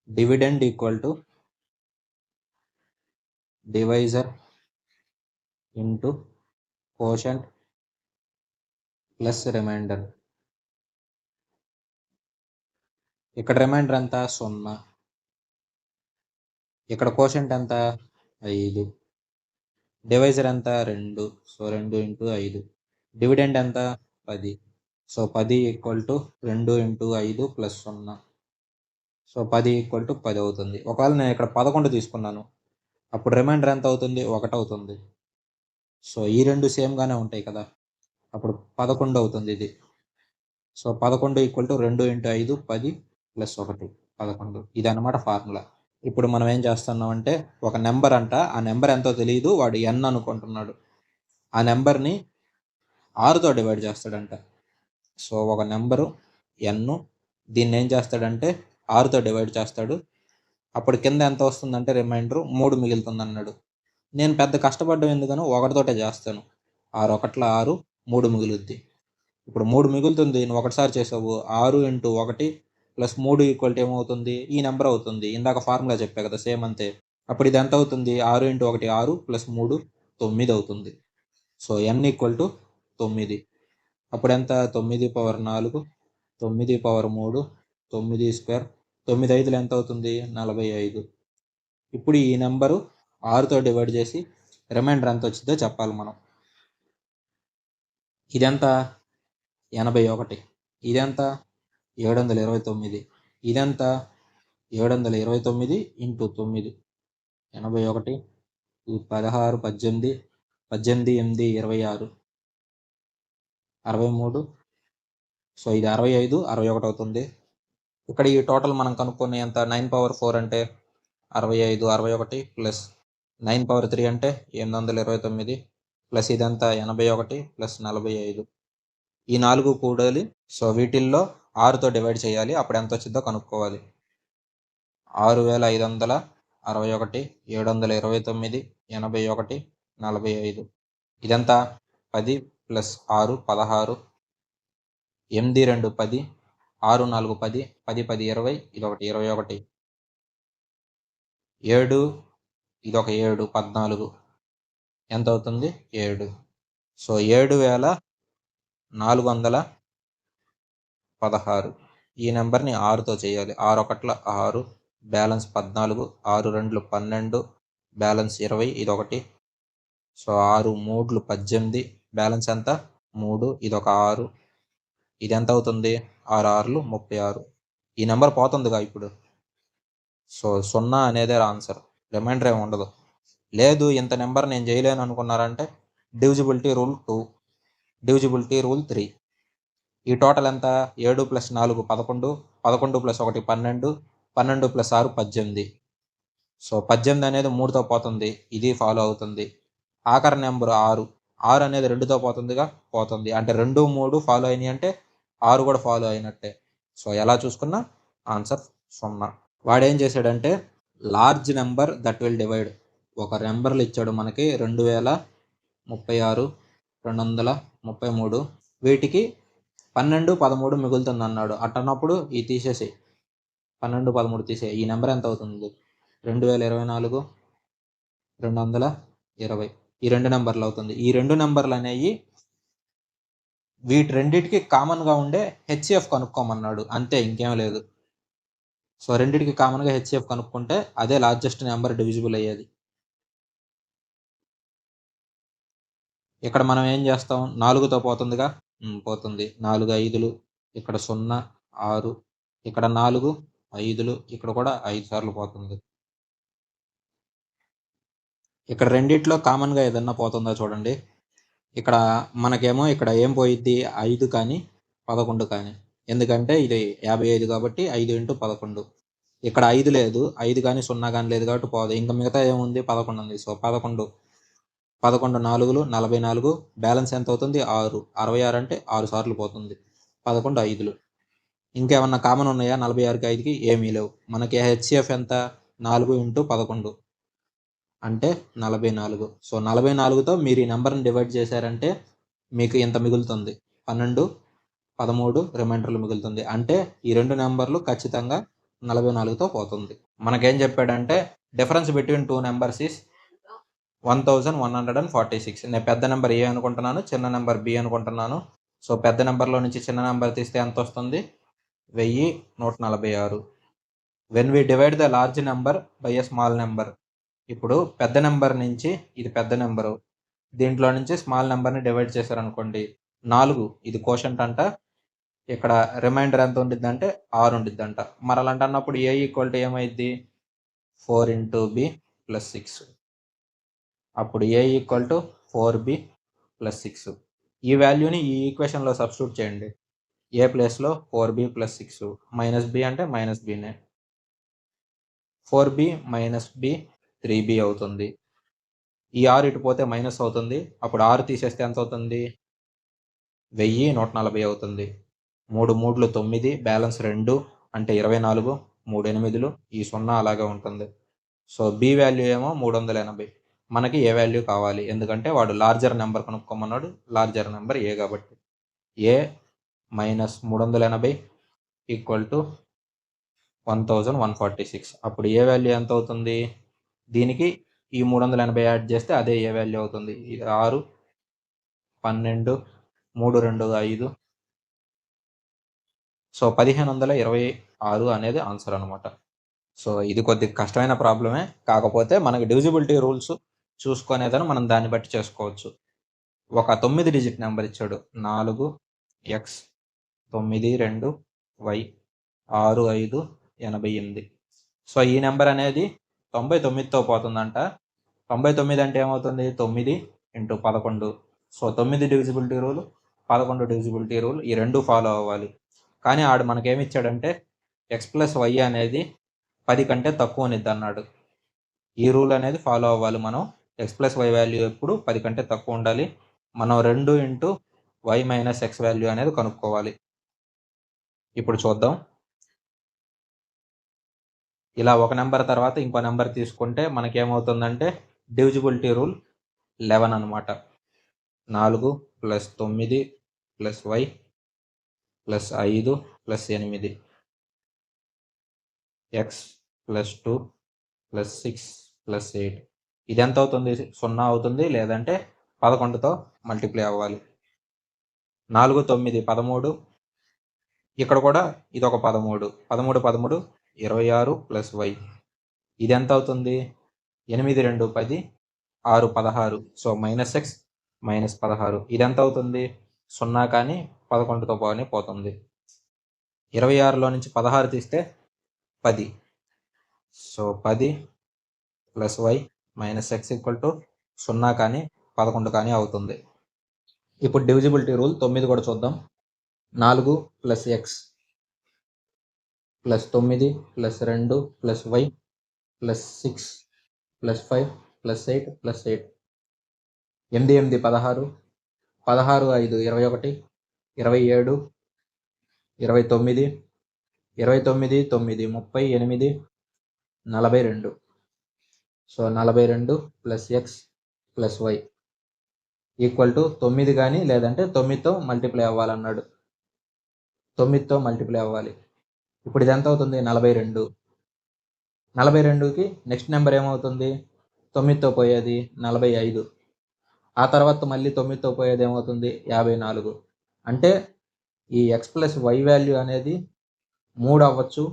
Dividend equal to divisor into quotient plus remainder. ఇక్కడ రిమైండర్ ఎంత? 0. ఇక్కడ కోషంట్ ఎంత? 5. డివైజర్ ఎంత? 2. So 2 into 5. డివిడెండ్ ఎంత? 10. So 10 equal to 2 into 5 plus 0. So 10 equal to 10 అవుతుంది. ఒకవేళ నేను ఇక్కడ 11 తీసుకున్నాను, అప్పుడు రిమైండర్ ఎంత అవుతుంది? 1 అవుతుంది. సో ఈ రెండు సేమ్గానే ఉంటాయి కదా. అప్పుడు 11 అవుతుంది ఇది. So 11 equal to 2 into 5 10 plus 1 11. ఇది అనమాట ఫార్ములా. ఇప్పుడు మనం ఏం చేస్తున్నామంటే ఒక నెంబర్ అంట, ఆ నెంబర్ ఎంతో తెలియదు, వాడు n అనుకుంటున్నాడు. ఆ నెంబర్ని 6తో డివైడ్ చేస్తాడంట. సో ఒక నెంబరు n, దీన్ని ఏం చేస్తాడంటే 6తో డివైడ్ చేస్తాడు. అప్పుడు కింద ఎంత వస్తుందంటే రిమైండర్ 3 మిగులుతుంది అన్నాడు. నేను పెద్ద కష్టపడ్డం ఎందుకనో 1తోటే చేస్తాను. 6 1 6, 3 మిగులుద్ది. ఇప్పుడు 3 మిగులుతుంది, నువ్వు ఒకటిసారి చేసావు. 6 ఇంటూ 1 ప్లస్ 3 ఈక్వల్ ఏమవుతుంది? ఈ నెంబర్ అవుతుంది. ఇందాక ఫార్ములా చెప్పా కదా, సేమ్ అంతే. అప్పుడు ఇది ఎంత అవుతుంది? 6 ఇంటూ 1 6 ప్లస్ 3 9 అవుతుంది. So n equal to 9. అప్పుడు ఎంత? 9 పవర్ 4, 9 పవర్ 3, 9 స్క్వేర్. 9 5లు ఎంత అవుతుంది? 45. ఇప్పుడు ఈ నెంబరు 6తో డివైడ్ చేసి రిమైండర్ ఎంత వచ్చిందో చెప్పాలి మనం. ఇదెంత? 81. ఇదెంత? 729. ఇదెంత? 729 ఇంటూ 9. 81, 16, 18, 18, 8, 26, 63. సో ఇది 65, 61 అవుతుంది. ఇక్కడ ఈ టోటల్ మనం కనుక్కొని ఎంత? 9/4 అంటే 65, 61 ప్లస్ 9/3 అంటే 829 ప్లస్ ఇదంతా 81 ప్లస్ 45. ఈ 4 కూడాలి. సో వీటిల్లో 6తో డివైడ్ చేయాలి. అప్పుడు ఎంత వచ్చిందో కనుక్కోవాలి. 6561, 729, 81, 45. ఇదంతా 10 ప్లస్ 6 16, 8 2 10, 6 4 10, 10 10 20, ఇదొకటి 21, 7 ఇదొక 7 14. ఎంత అవుతుంది? 7. సో 7416. ఈ నెంబర్ని 6తో చేయాలి. 6 1 6, బ్యాలెన్స్ 14, 6 2 12, బ్యాలెన్స్ 20, ఇదొకటి. సో 6 3 18, బ్యాలెన్స్ ఎంత? 3, ఇదొక 6. ఇది ఎంత అవుతుంది? 6 6లు 36. ఈ నెంబర్ పోతుందిగా ఇప్పుడు. సో 0 అనేదే ఆన్సర్, రిమైండర్ ఏమి ఉండదు. లేదు ఇంత నెంబర్ నేను చేయలేను అనుకున్నారంటే డివిజిబిలిటీ రూల్ 2, డివిజిబిలిటీ రూల్ 3. ఈ టోటల్ ఎంత? 7 + 4 11, 11 + 1 12, 12 + 6 18. సో 18 అనేది 3తో పోతుంది, ఇది ఫాలో అవుతుంది. ఆఖరి నెంబర్ 6, 6 అనేది 2తో పోతుందిగా, పోతుంది. అంటే 2 3 ఫాలో అయినాయి అంటే 6 కూడా ఫాలో అయినట్టే. సో ఎలా చూసుకున్నా ఆన్సర్ 0. వాడేం చేశాడంటే large number that will divide. ఒక నెంబర్లు ఇచ్చాడు మనకి 2036, 233. వీటికి 12 13 మిగులుతుంది అన్నాడు. అట్టన్నప్పుడు ఇది తీసేసి 12 13 తీసే. ఈ నెంబర్ ఎంత అవుతుంది? 2024, 220. ఈ 2 నెంబర్లు అవుతుంది. ఈ 2 నెంబర్లు అనేవి వీటి రెండింటికి కామన్గా ఉండే హెచ్సిఎఫ్ కనుక్కోమన్నాడు, అంతే, ఇంకేం లేదు. సో రెండింటికి కామన్గా హెచ్సిఎఫ్ కనుక్కుంటే అదే లార్జెస్ట్ నెంబర్ డివిజిబుల్ అయ్యేది. ఇక్కడ మనం ఏం చేస్తాం? 4తో పోతుందిగా, పోతుంది. 4 5లు, ఇక్కడ 0 6, ఇక్కడ 4 5లు, ఇక్కడ కూడా 5 సార్లు పోతుంది. ఇక్కడ రెండిట్లో కామన్గా ఏదన్నా పోతుందో చూడండి. ఇక్కడ మనకేమో ఇక్కడ ఏం పోయిద్ది? 5 కానీ 11 కానీ, ఎందుకంటే ఇది 55 కాబట్టి 5 × 11. ఇక్కడ 5 లేదు, 5 కానీ 0 కానీ లేదు కాబట్టి పోదు. ఇంకా మిగతా ఏముంది? 11 ఉంది. సో 11 11 4లు 44, బ్యాలెన్స్ ఎంత అవుతుంది? 6, 66 అంటే 6 సార్లు పోతుంది. 11 5లు. ఇంకేమన్నా కామన్ ఉన్నాయా? 46కి 5కి ఏమీ లేవు. మనకి హెచ్సిఎఫ్ ఎంత? 4 × 11 అంటే 44. సో 44తో మీరు ఈ నెంబర్ని డివైడ్ చేశారంటే మీకు ఇంత మిగులుతుంది. 12 13 రిమైండర్లు మిగులుతుంది. అంటే ఈ 2 నెంబర్లు ఖచ్చితంగా 44తో పోతుంది. మనకేం చెప్పాడంటే డిఫరెన్స్ బిట్వీన్ 2 నెంబర్స్ ఈస్ 1146. నేను పెద్ద నెంబర్ ఏ అనుకుంటున్నాను, చిన్న నెంబర్ బి అనుకుంటున్నాను. సో పెద్ద నెంబర్లో నుంచి చిన్న నెంబర్ తీస్తే ఎంత వస్తుంది? 1146. When we divide the large number by a small number. ఇప్పుడు పెద్ద నెంబర్ నుంచి, ఇది పెద్ద నెంబరు, దీంట్లో నుంచి స్మాల్ నెంబర్ని డివైడ్ చేశారనుకోండి, 4, ఇది కోషంట్ అంట. ఇక్కడ రిమైండర్ ఎంత ఉండిద్దంటే 6 ఉండిద్దంట. మరి అలాంటి అన్నప్పుడు ఏ ఈక్వల్ టు ఏమైద్ది? 4 × b + 6. అప్పుడు ఏ ఈక్వల్ టు 4b + 6. ఈ వాల్యూని ఈ ఈక్వేషన్లో సబ్స్టిట్యూట్ చేయండి. ఏ ప్లేస్లో 4b + 6, -b అంటే -bనే. 4b - b 3b అవుతుంది. ఈ 6 ఇటు పోతే మైనస్ అవుతుంది. అప్పుడు 6 తీసేస్తే ఎంత అవుతుంది? 1140 అవుతుంది. 3 3లు 9, బ్యాలెన్స్ 2 అంటే 24, 3 8లు, ఈ 0 అలాగే ఉంటుంది. సో బి వాల్యూ ఏమో 380. మనకి ఏ వాల్యూ కావాలి, ఎందుకంటే వాడు లార్జర్ నెంబర్ కనుక్కోమన్నాడు. లార్జర్ నెంబర్ ఏ కాబట్టి ఏ -380 = 1146. అప్పుడు ఏ వాల్యూ ఎంత అవుతుంది? దీనికి ఈ 380 యాడ్ చేస్తే అదే ఏ వాల్యూ అవుతుంది. 6 12 3 2 5. సో 1526 అనేది ఆన్సర్ అనమాట. సో ఇది కొద్దిగా కష్టమైన ప్రాబ్లమే, కాకపోతే మనకి డివిజిబిలిటీ రూల్స్ చూసుకునేదని మనం దాన్ని బట్టి చేసుకోవచ్చు. ఒక 9 డిజిట్ నెంబర్ ఇచ్చాడు, 4x 92y 6588. సో ఈ నెంబర్ అనేది 99తో పోతుందంట. 99 అంటే ఏమవుతుంది, 9 × 11. So 9 divisibility rule, 11 divisibility rule, ఈ రెండు ఫాలో అవ్వాలి. కానీ ఆడు మనకేమి ఇచ్చాడంటే x+y అనేది 10 కంటే తక్కువ నిద్ది అన్నాడు. ఈ రూల్ అనేది ఫాలో అవ్వాలి మనం. x+y వాల్యూ ఎప్పుడు 10 కంటే తక్కువ ఉండాలి. మనం 2 × y - x వాల్యూ అనేది కనుక్కోవాలి. ఇప్పుడు చూద్దాం. ఇలా ఒక నెంబర్ తర్వాత ఇంకో నెంబర్ తీసుకుంటే మనకేమవుతుందంటే డివిజిబిలిటీ రూల్ 11 అనమాట. 4 + 9 + y + 5 + 8 x + 2 + 6 + 8. ఇది ఎంత అవుతుంది, 0 అవుతుంది, లేదంటే 11తో మల్టిప్లై అవ్వాలి. 4 9 13, ఇక్కడ కూడా ఇదొక 13, 13 13 26 + y. ఇది ఎంత అవుతుంది, 8 2 10, 6 16. So -x -16. ఇది ఎంత అవుతుంది, 0 కానీ 11తో కానీ పోతుంది. 26లో నుంచి 16 తీస్తే 10. సో 10 + y - x = 0 కానీ 11 కానీ అవుతుంది. ఇప్పుడు డివిజిబిలిటీ రూల్ 9 కూడా చూద్దాం. 4 + x + 9 + 2 + y + 6 + 5 + 8 + 8. 8 8 16, 16 5 21, 27 29, 29 9 38, 42. So 42 + x + y = 9 కానీ లేదంటే 9తో మల్టిప్లై అవ్వాలన్నాడు. 9తో మల్టిప్లై అవ్వాలి. ఇప్పుడు ఇది ఎంత అవుతుంది, 42. 42కి నెక్స్ట్ నెంబర్ ఏమవుతుంది, 9తో పోయేది 45. ఆ తర్వాత మళ్ళీ 9తో పోయేది ఏమవుతుంది, 54. అంటే ఈ x+y వాల్యూ అనేది 3 అవ్వచ్చు,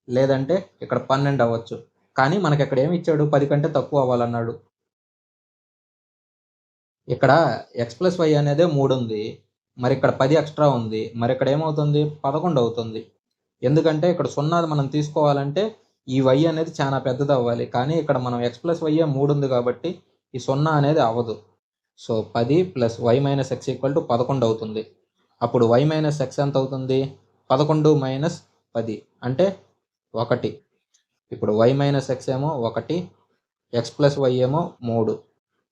లేదంటే ఇక్కడ 12 అవ్వచ్చు. కానీ మనకి ఇక్కడ ఏమి ఇచ్చాడు, 10 కంటే తక్కువ అవ్వాలన్నాడు. ఇక్కడ x+y అనేది 3 ఉంది, మరి ఇక్కడ 10 ఎక్స్ట్రా ఉంది, మరి ఇక్కడ ఏమవుతుంది, 11 అవుతుంది. ఎందుకంటే ఇక్కడ 0 మనం తీసుకోవాలంటే ఈ y అనేది చాలా పెద్దది అవ్వాలి, కానీ ఇక్కడ మనం x+y 3 ఉంది కాబట్టి ఈ 0 అనేది అవ్వదు. సో 10 + y - x = 11 అవుతుంది. అప్పుడు y - x ఎంత అవుతుంది, 11 - 10 అంటే 1. ఇప్పుడు y - x ఏమో 1, x+y ఏమో 3.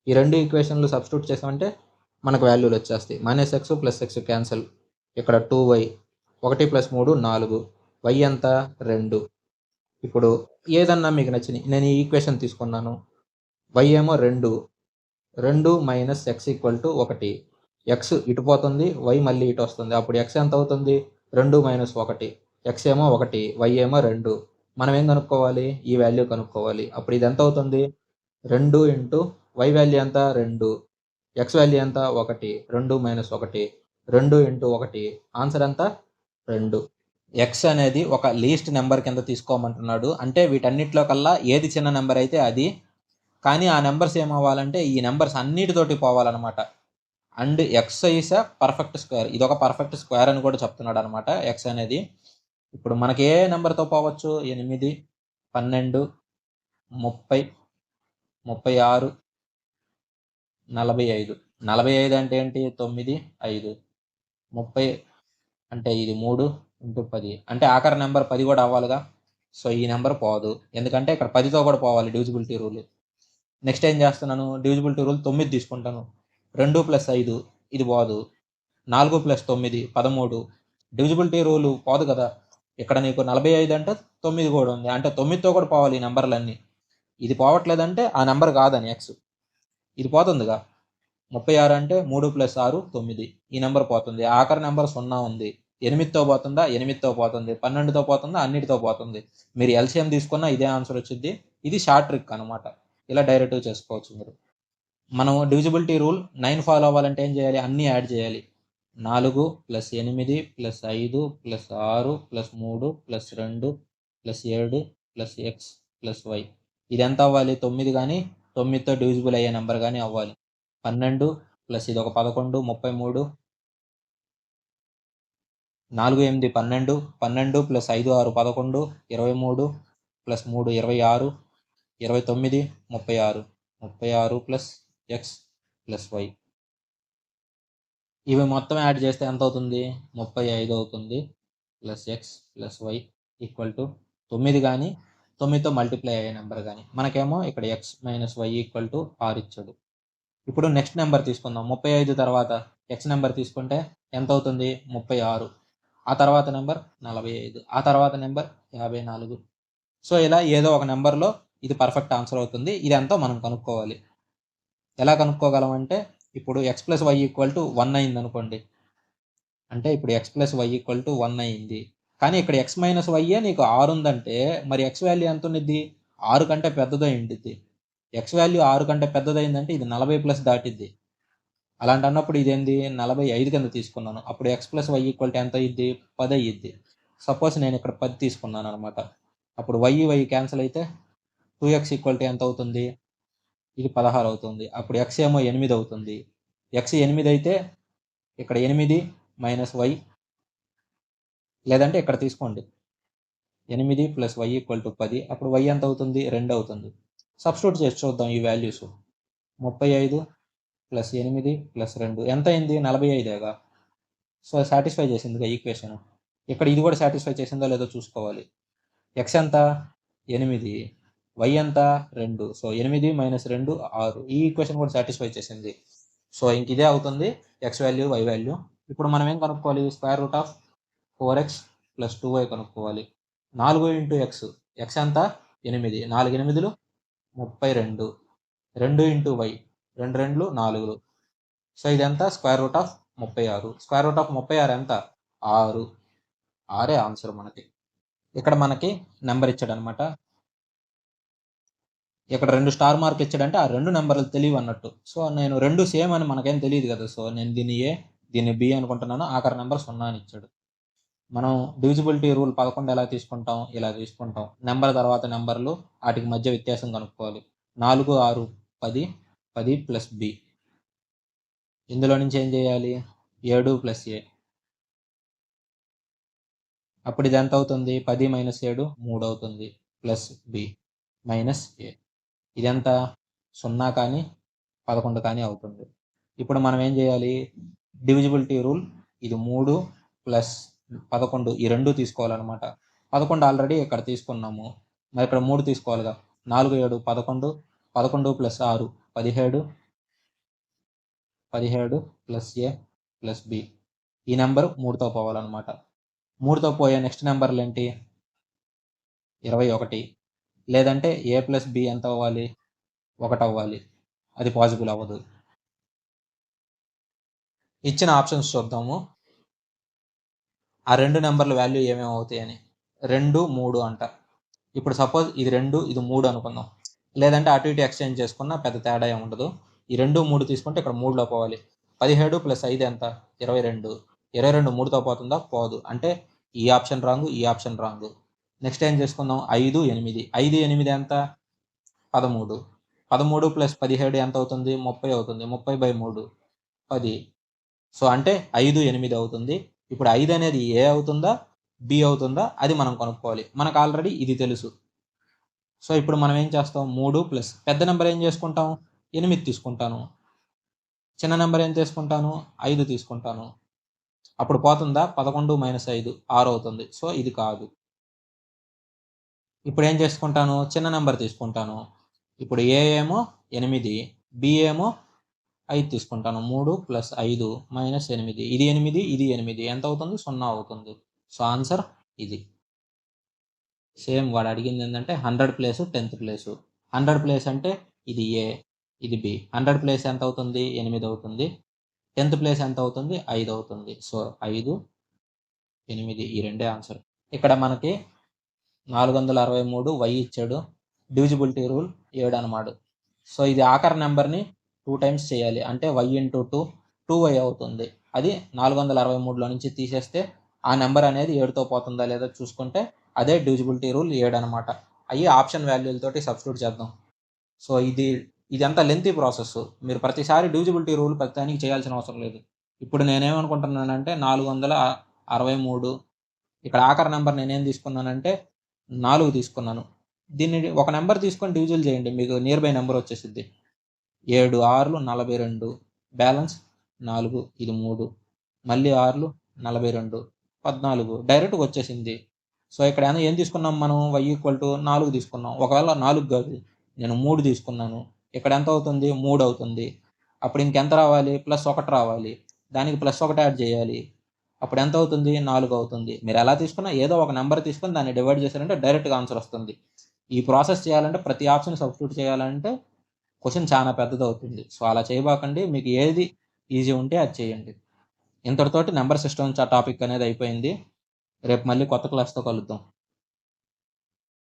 ఈ రెండు ఈక్వేషన్లు సబ్స్టిట్యూట్ చేసామంటే మనకు వాల్యూలు వచ్చేస్తాయి. -x + x క్యాన్సిల్, ఇక్కడ 2y, 1 + 3 4, y ఎంత 2. ఇప్పుడు ఏదన్నా మీకు నచ్చినాయి, నేను ఈ ఈక్వేషన్ తీసుకున్నాను. y ఏమో 2, 2 - x = 1. x ఇటు పోతుంది, y మళ్ళీ ఇటు వస్తుంది. అప్పుడు x ఎంత అవుతుంది, 2 - 1. x ఏమో 1, y ఏమో 2. మనం ఏం కనుక్కోవాలి, ఈ వాల్యూ కనుక్కోవాలి. అప్పుడు ఇది ఎంత అవుతుంది, 2 × y వాల్యూ ఎంత 2, x వాల్యూ ఎంత 1, 2 - 1, 2 × 1. ఆన్సర్ ఎంత 2. x అనేది ఒక లీస్ట్ నెంబర్ కింద తీసుకోమంటున్నాడు. అంటే వీటన్నిటిలో కల్లా ఏది చిన్న నెంబర్ అయితే అది, కానీ ఆ నెంబర్స్ ఏమవ్వాలంటే ఈ నెంబర్స్ అన్నిటితోటి పోవాలన్నమాట. And x is a perfect square, ఇది ఒక పర్ఫెక్ట్ స్క్వేర్ అని కూడా చెప్తున్నాడు అనమాట x అనేది. ఇప్పుడు మనకి ఏ నెంబర్తో పోవచ్చు, 8 12 30 36 45. 45 అంటే ఏంటి, 9 5. 30 అంటే ఇది 3 × 10 అంటే ఆఖరి నెంబర్ 10 కూడా అవ్వాలిగా. సో ఈ నెంబర్ పోదు, ఎందుకంటే ఇక్కడ 10తో కూడా పోవాలి డివిజిబిలిటీ రూల్. నెక్స్ట్ ఏం చేస్తున్నాను, డివిజిబిలిటీ రూల్ 9 తీసుకుంటాను. 2 + 5 ఇది పోదు, 4 + 9 13. డివిజిబిలిటీ రూల్ పోదు కదా. ఇక్కడ నీకు 45 అంటే 9 కూడా ఉంది, అంటే 9తో కూడా పోవాలి ఈ నెంబర్లన్నీ. ఇది పోవట్లేదంటే ఆ నెంబర్ కాదని x. ఇది పోతుందిగా. 36 అంటే 3 + 6 9, ఈ నెంబర్ పోతుంది. ఆఖరి నెంబర్ 0 ఉంది, 8తో పోతుందా, 8తో పోతుంది, 12తో పోతుందా, అన్నిటితో పోతుంది. మీరు ఎల్సిఎం తీసుకున్నా ఇదే ఆన్సర్ వచ్చింది. ఇది షార్ట్ ట్రిక్ అనమాట, ఇలా డైరెక్ట్గా చేసుకోవచ్చు మీరు. మనం డివిజిబిలిటీ రూల్ 9 ఫాలో అవ్వాలంటే ఏం చేయాలి, అన్నీ యాడ్ చేయాలి. 4 + 8 + 5 + 6 + 3 + 2 + 7 ప్లస్ ఎక్స్ ప్లస్ వై. ఇది ఎంత అవ్వాలి? 9 కానీ 9తో డివిజిబుల్ అయ్యే నెంబర్ కానీ అవ్వాలి. 12 ప్లస్ ఇది ఒక 11 33 4 8 12 12 plus 5 6 11 23 plus 3 26 29 36 36 plus x plus y. ఇవి మొత్తం యాడ్ చేస్తే ఎంత అవుతుంది? 35 అవుతుంది. Plus x plus y equal to 9 కానీ 9తో మల్టిప్లై అయ్యే నెంబర్ కానీ. మనకేమో ఇక్కడ x minus y equal to 6 ఇచ్చాడు. ఇప్పుడు నెక్స్ట్ నెంబర్ తీసుకుందాం. 35 తర్వాత ఎక్స్ నెంబర్ తీసుకుంటే ఎంత అవుతుంది? 36. ఆ తర్వాత నెంబర్ 45. ఆ తర్వాత నెంబర్ 54. సో ఇలా ఏదో ఒక నెంబర్లో ఇది పర్ఫెక్ట్ ఆన్సర్ అవుతుంది. ఇది ఎంతో మనం కనుక్కోవాలి. ఎలా కనుక్కోగలం అంటే, ఇప్పుడు x plus y equal to 1 అయింది అనుకోండి. అంటే ఇప్పుడు x plus y equal to 1 అయింది. కానీ ఇక్కడ ఎక్స్ మైనస్ వైయే నీకు 6 ఉందంటే మరి ఎక్స్ వాల్యూ ఎంత ఉండిద్ది? 6 కంటే పెద్దదై ఉండిద్ది. ఎక్స్ వాల్యూ 6 కంటే పెద్దదైందంటే ఇది 40 ప్లస్ దాటిద్ది. అలాంటి అన్నప్పుడు ఇదేంది? 45 కింద తీసుకున్నాను. అప్పుడు x plus y equal to ఎంత అయ్యిద్ది? 10 అయ్యిద్ది. సపోజ్ నేను ఇక్కడ 10 తీసుకున్నాను అనమాట. అప్పుడు వై క్యాన్సిల్ అయితే 2x ఈక్వల్ టు ఎంత అవుతుంది? ఇది 16 అవుతుంది. అప్పుడు ఎక్స్ ఏమో 8 అవుతుంది. ఎక్స్ 8 అయితే ఇక్కడ 8 మైనస్ వై, లేదంటే ఇక్కడ తీసుకోండి 8 ప్లస్ వై ఈక్వల్ టు 10. అప్పుడు వై ఎంత అవుతుంది? 2 అవుతుంది. సబ్స్టిట్యూట్ చేసి చూద్దాం ఈ వాల్యూస్. 35 ప్లస్ 8 ప్లస్ 2 ఎంత అయింది? 45గా. సో సాటిస్ఫై చేసిందిగా ఈక్వేషన్. ఇక్కడ ఇది కూడా సాటిస్ఫై చేసిందో లేదో చూసుకోవాలి. ఎక్స్ ఎంత? 8, వై ఎంత? 2. So 8 minus 2 6. ఈ ఈక్వేషన్ కూడా సాటిస్ఫై చేసింది. సో ఇంక ఇదే అవుతుంది ఎక్స్ వాల్యూ వై వాల్యూ. ఇప్పుడు మనం ఏం కనుక్కోవాలి? Square root of 4x plus 2y కనుక్కోవాలి. 4 ఇంటూ ఎక్స్. ఎక్స్ ఎంత? 8. 4 8లు 32. 2 ఇంటూ వై. 2 2లు 4. సో ఇదంతా square root of 36. Square root of 36 ఎంత? 6. 6 ఆన్సర్ మనకి. ఇక్కడ మనకి నెంబర్ ఇచ్చాడు అనమాట. ఇక్కడ 2 స్టార్ మార్క్ ఇచ్చాడంటే ఆ 2 నెంబర్లు తెలియవు అన్నట్టు. సో నేను 2 సేమ్ అని మనకేం తెలియదు కదా. సో నేను దీన్ని ఏ దీన్ని బి అనుకుంటున్నాను. ఆఖరి నెంబర్ 0 అని ఇచ్చాడు. మనం డివిజిబిలిటీ రూల్ 11 ఎలా తీసుకుంటాం? ఇలా తీసుకుంటాం. నెంబర్ తర్వాత నెంబర్లు వాటికి మధ్య వ్యత్యాసం కనుక్కోవాలి. 4 6 10 10 ప్లస్ బి. ఇందులో నుంచి ఏం చేయాలి? 7 ప్లస్ ఏ. అప్పుడు ఇది ఎంత అవుతుంది? 10 మైనస్ 7 3 అవుతుంది. ప్లస్ బి మైనస్ ఏ. ఇదెంత? 0 కానీ 11 కానీ అవుతుంది. ఇప్పుడు మనం ఏం చేయాలి? డివిజిబిలిటీ రూల్ ఇది 3 ప్లస్ 11 ఈ 2 తీసుకోవాలన్నమాట. 11 ఆల్రెడీ ఇక్కడ తీసుకున్నాము. మరి ఇక్కడ 3 తీసుకోవాలిగా. 4 7 11. 11 ప్లస్ 6 17. 17 ప్లస్ ఏ ప్లస్ బి. ఈ నెంబర్ 3తో పోవాలన్నమాట. 3తో పోయే నెక్స్ట్ నెంబర్లు ఏంటి? 21. లేదంటే ఏ ప్లస్ బి ఎంత అవ్వాలి? 1 అవ్వాలి. అది పాసిబుల్ అవ్వదు. ఇచ్చిన ఆప్షన్స్ చూద్దాము. ఆ 2 నెంబర్ల వాల్యూ ఏమేమి అవుతాయని. 2 3 అంట. ఇప్పుడు సపోజ్ ఇది 2 ఇది 3 అనుకుందాం. లేదంటే అటు ఇటు ఎక్స్చేంజ్ చేసుకున్నా పెద్ద తేడా ఏమి ఉండదు. ఈ 2 3 తీసుకుంటే ఇక్కడ 3లో పోవాలి. 17 ప్లస్ 5 ఎంత? 22. 22 3తో పోతుందా? పోదు. అంటే ఈ ఆప్షన్ రాంగ్, ఈ ఆప్షన్ రాంగ్. నెక్స్ట్ ఏం చేసుకుందాం? 5 8. 5 8 ఎంత? 13. 13 ప్లస్ 17 ఎంత అవుతుంది? 30 అవుతుంది. 30/3 10. సో అంటే 5 8 అవుతుంది. ఇప్పుడు 5 అనేది ఏ అవుతుందా బి అవుతుందా అది మనం కనుక్కోవాలి. మనకు ఆల్రెడీ ఇది తెలుసు. సో ఇప్పుడు మనం ఏం చేస్తాం? 3 ప్లస్ పెద్ద నెంబర్ ఏం చేసుకుంటాం? 8 తీసుకుంటాను. చిన్న నెంబర్ ఏం తీసుకుంటాను? 5 తీసుకుంటాను. అప్పుడు పోతుందా? 11 మైనస్ 5 6 అవుతుంది. సో ఇది కాదు. ఇప్పుడు ఏం చేసుకుంటాను? చిన్న నెంబర్ తీసుకుంటాను. ఇప్పుడు ఏ ఏమో 8, బి ఏమో 5 తీసుకుంటాను. 3 ప్లస్ 5 మైనస్ 8. ఇది 8 ఇది 8 ఎంత అవుతుంది? 0 అవుతుంది. సో ఆన్సర్ ఇది. సేమ్ వాడు అడిగింది ఏంటంటే 100 ప్లేస్ 10th ప్లేసు. 100 ప్లేస్ అంటే ఇది ఏ ఇది బి. 100 ప్లేస్ ఎంత అవుతుంది? 8 అవుతుంది. 10th ప్లేస్ ఎంత అవుతుంది? 5 అవుతుంది. సో 5 8 ఈ రెండే ఆన్సర్. ఇక్కడ మనకి 463 వై ఇచ్చాడు. డివిజిబిలిటీ రూల్ 7 అన్నమాట. సో ఇది ఆఖరి నెంబర్ని 2 టైమ్స్ చేయాలి. అంటే వై ఇంటూ 2 2y అవుతుంది. అది 463లో నుంచి తీసేస్తే ఆ నెంబర్ అనేది 7తో పోతుందా లేదా చూసుకుంటే అదే డివిజిబిలిటీ రూల్ 7 అనమాట. అయ్యి ఆప్షన్ వాల్యూలతోటి సబ్స్టిట్యూట్ చేద్దాం. సో ఇదంతా లెంతీ ప్రాసెస్. మీరు ప్రతిసారి డివిజిబిలిటీ రూల్ ప్రతిదానికి చేయాల్సిన అవసరం లేదు. ఇప్పుడు నేనేమనుకుంటున్నానంటే 463 ఇక్కడ ఆఖరి నెంబర్ నేనేం తీసుకున్నానంటే 4 తీసుకున్నాను. దీన్ని ఒక నెంబర్ తీసుకొని డివిజిబుల్ చేయండి, మీకు నియర్ బై నెంబర్ వచ్చేసిద్ది. 7 6లు 42, బ్యాలెన్స్ 4, ఇది 3, మళ్ళీ 6లు 42, 14 డైరెక్ట్గా వచ్చేసింది. సో ఇక్కడ ఏం తీసుకున్నాం మనం, y = 4 తీసుకున్నాం. ఒకవేళ 4 కాదు, నేను 3 తీసుకున్నాను. ఇక్కడ ఎంత అవుతుంది, 3 అవుతుంది. అప్పుడు ఇంకెంత రావాలి, +1 రావాలి. దానికి +1 యాడ్ చేయాలి. అప్పుడు ఎంత అవుతుంది, 4 అవుతుంది. మీరు ఎలా తీసుకున్నా ఏదో ఒక నెంబర్ తీసుకొని దాన్ని డివైడ్ చేశారంటే డైరెక్ట్గా ఆన్సర్ వస్తుంది. ఈ ప్రాసెస్ చేయాలంటే ప్రతి ఆప్షన్ సబ్స్టిట్యూట్ చేయాలంటే క్వశ్చన్ చాలా పెద్దదవుతుంది. సో అలా చేయబాకండి. మీకు ఏది ఈజీ ఉంటే అది చేయండి. ఇంతటితోటి నెంబర్ సిస్టమ్ టాపిక్ అనేది అయిపోయింది. రేపు మళ్ళీ కొత్త క్లాస్‌తో కలుద్దాం.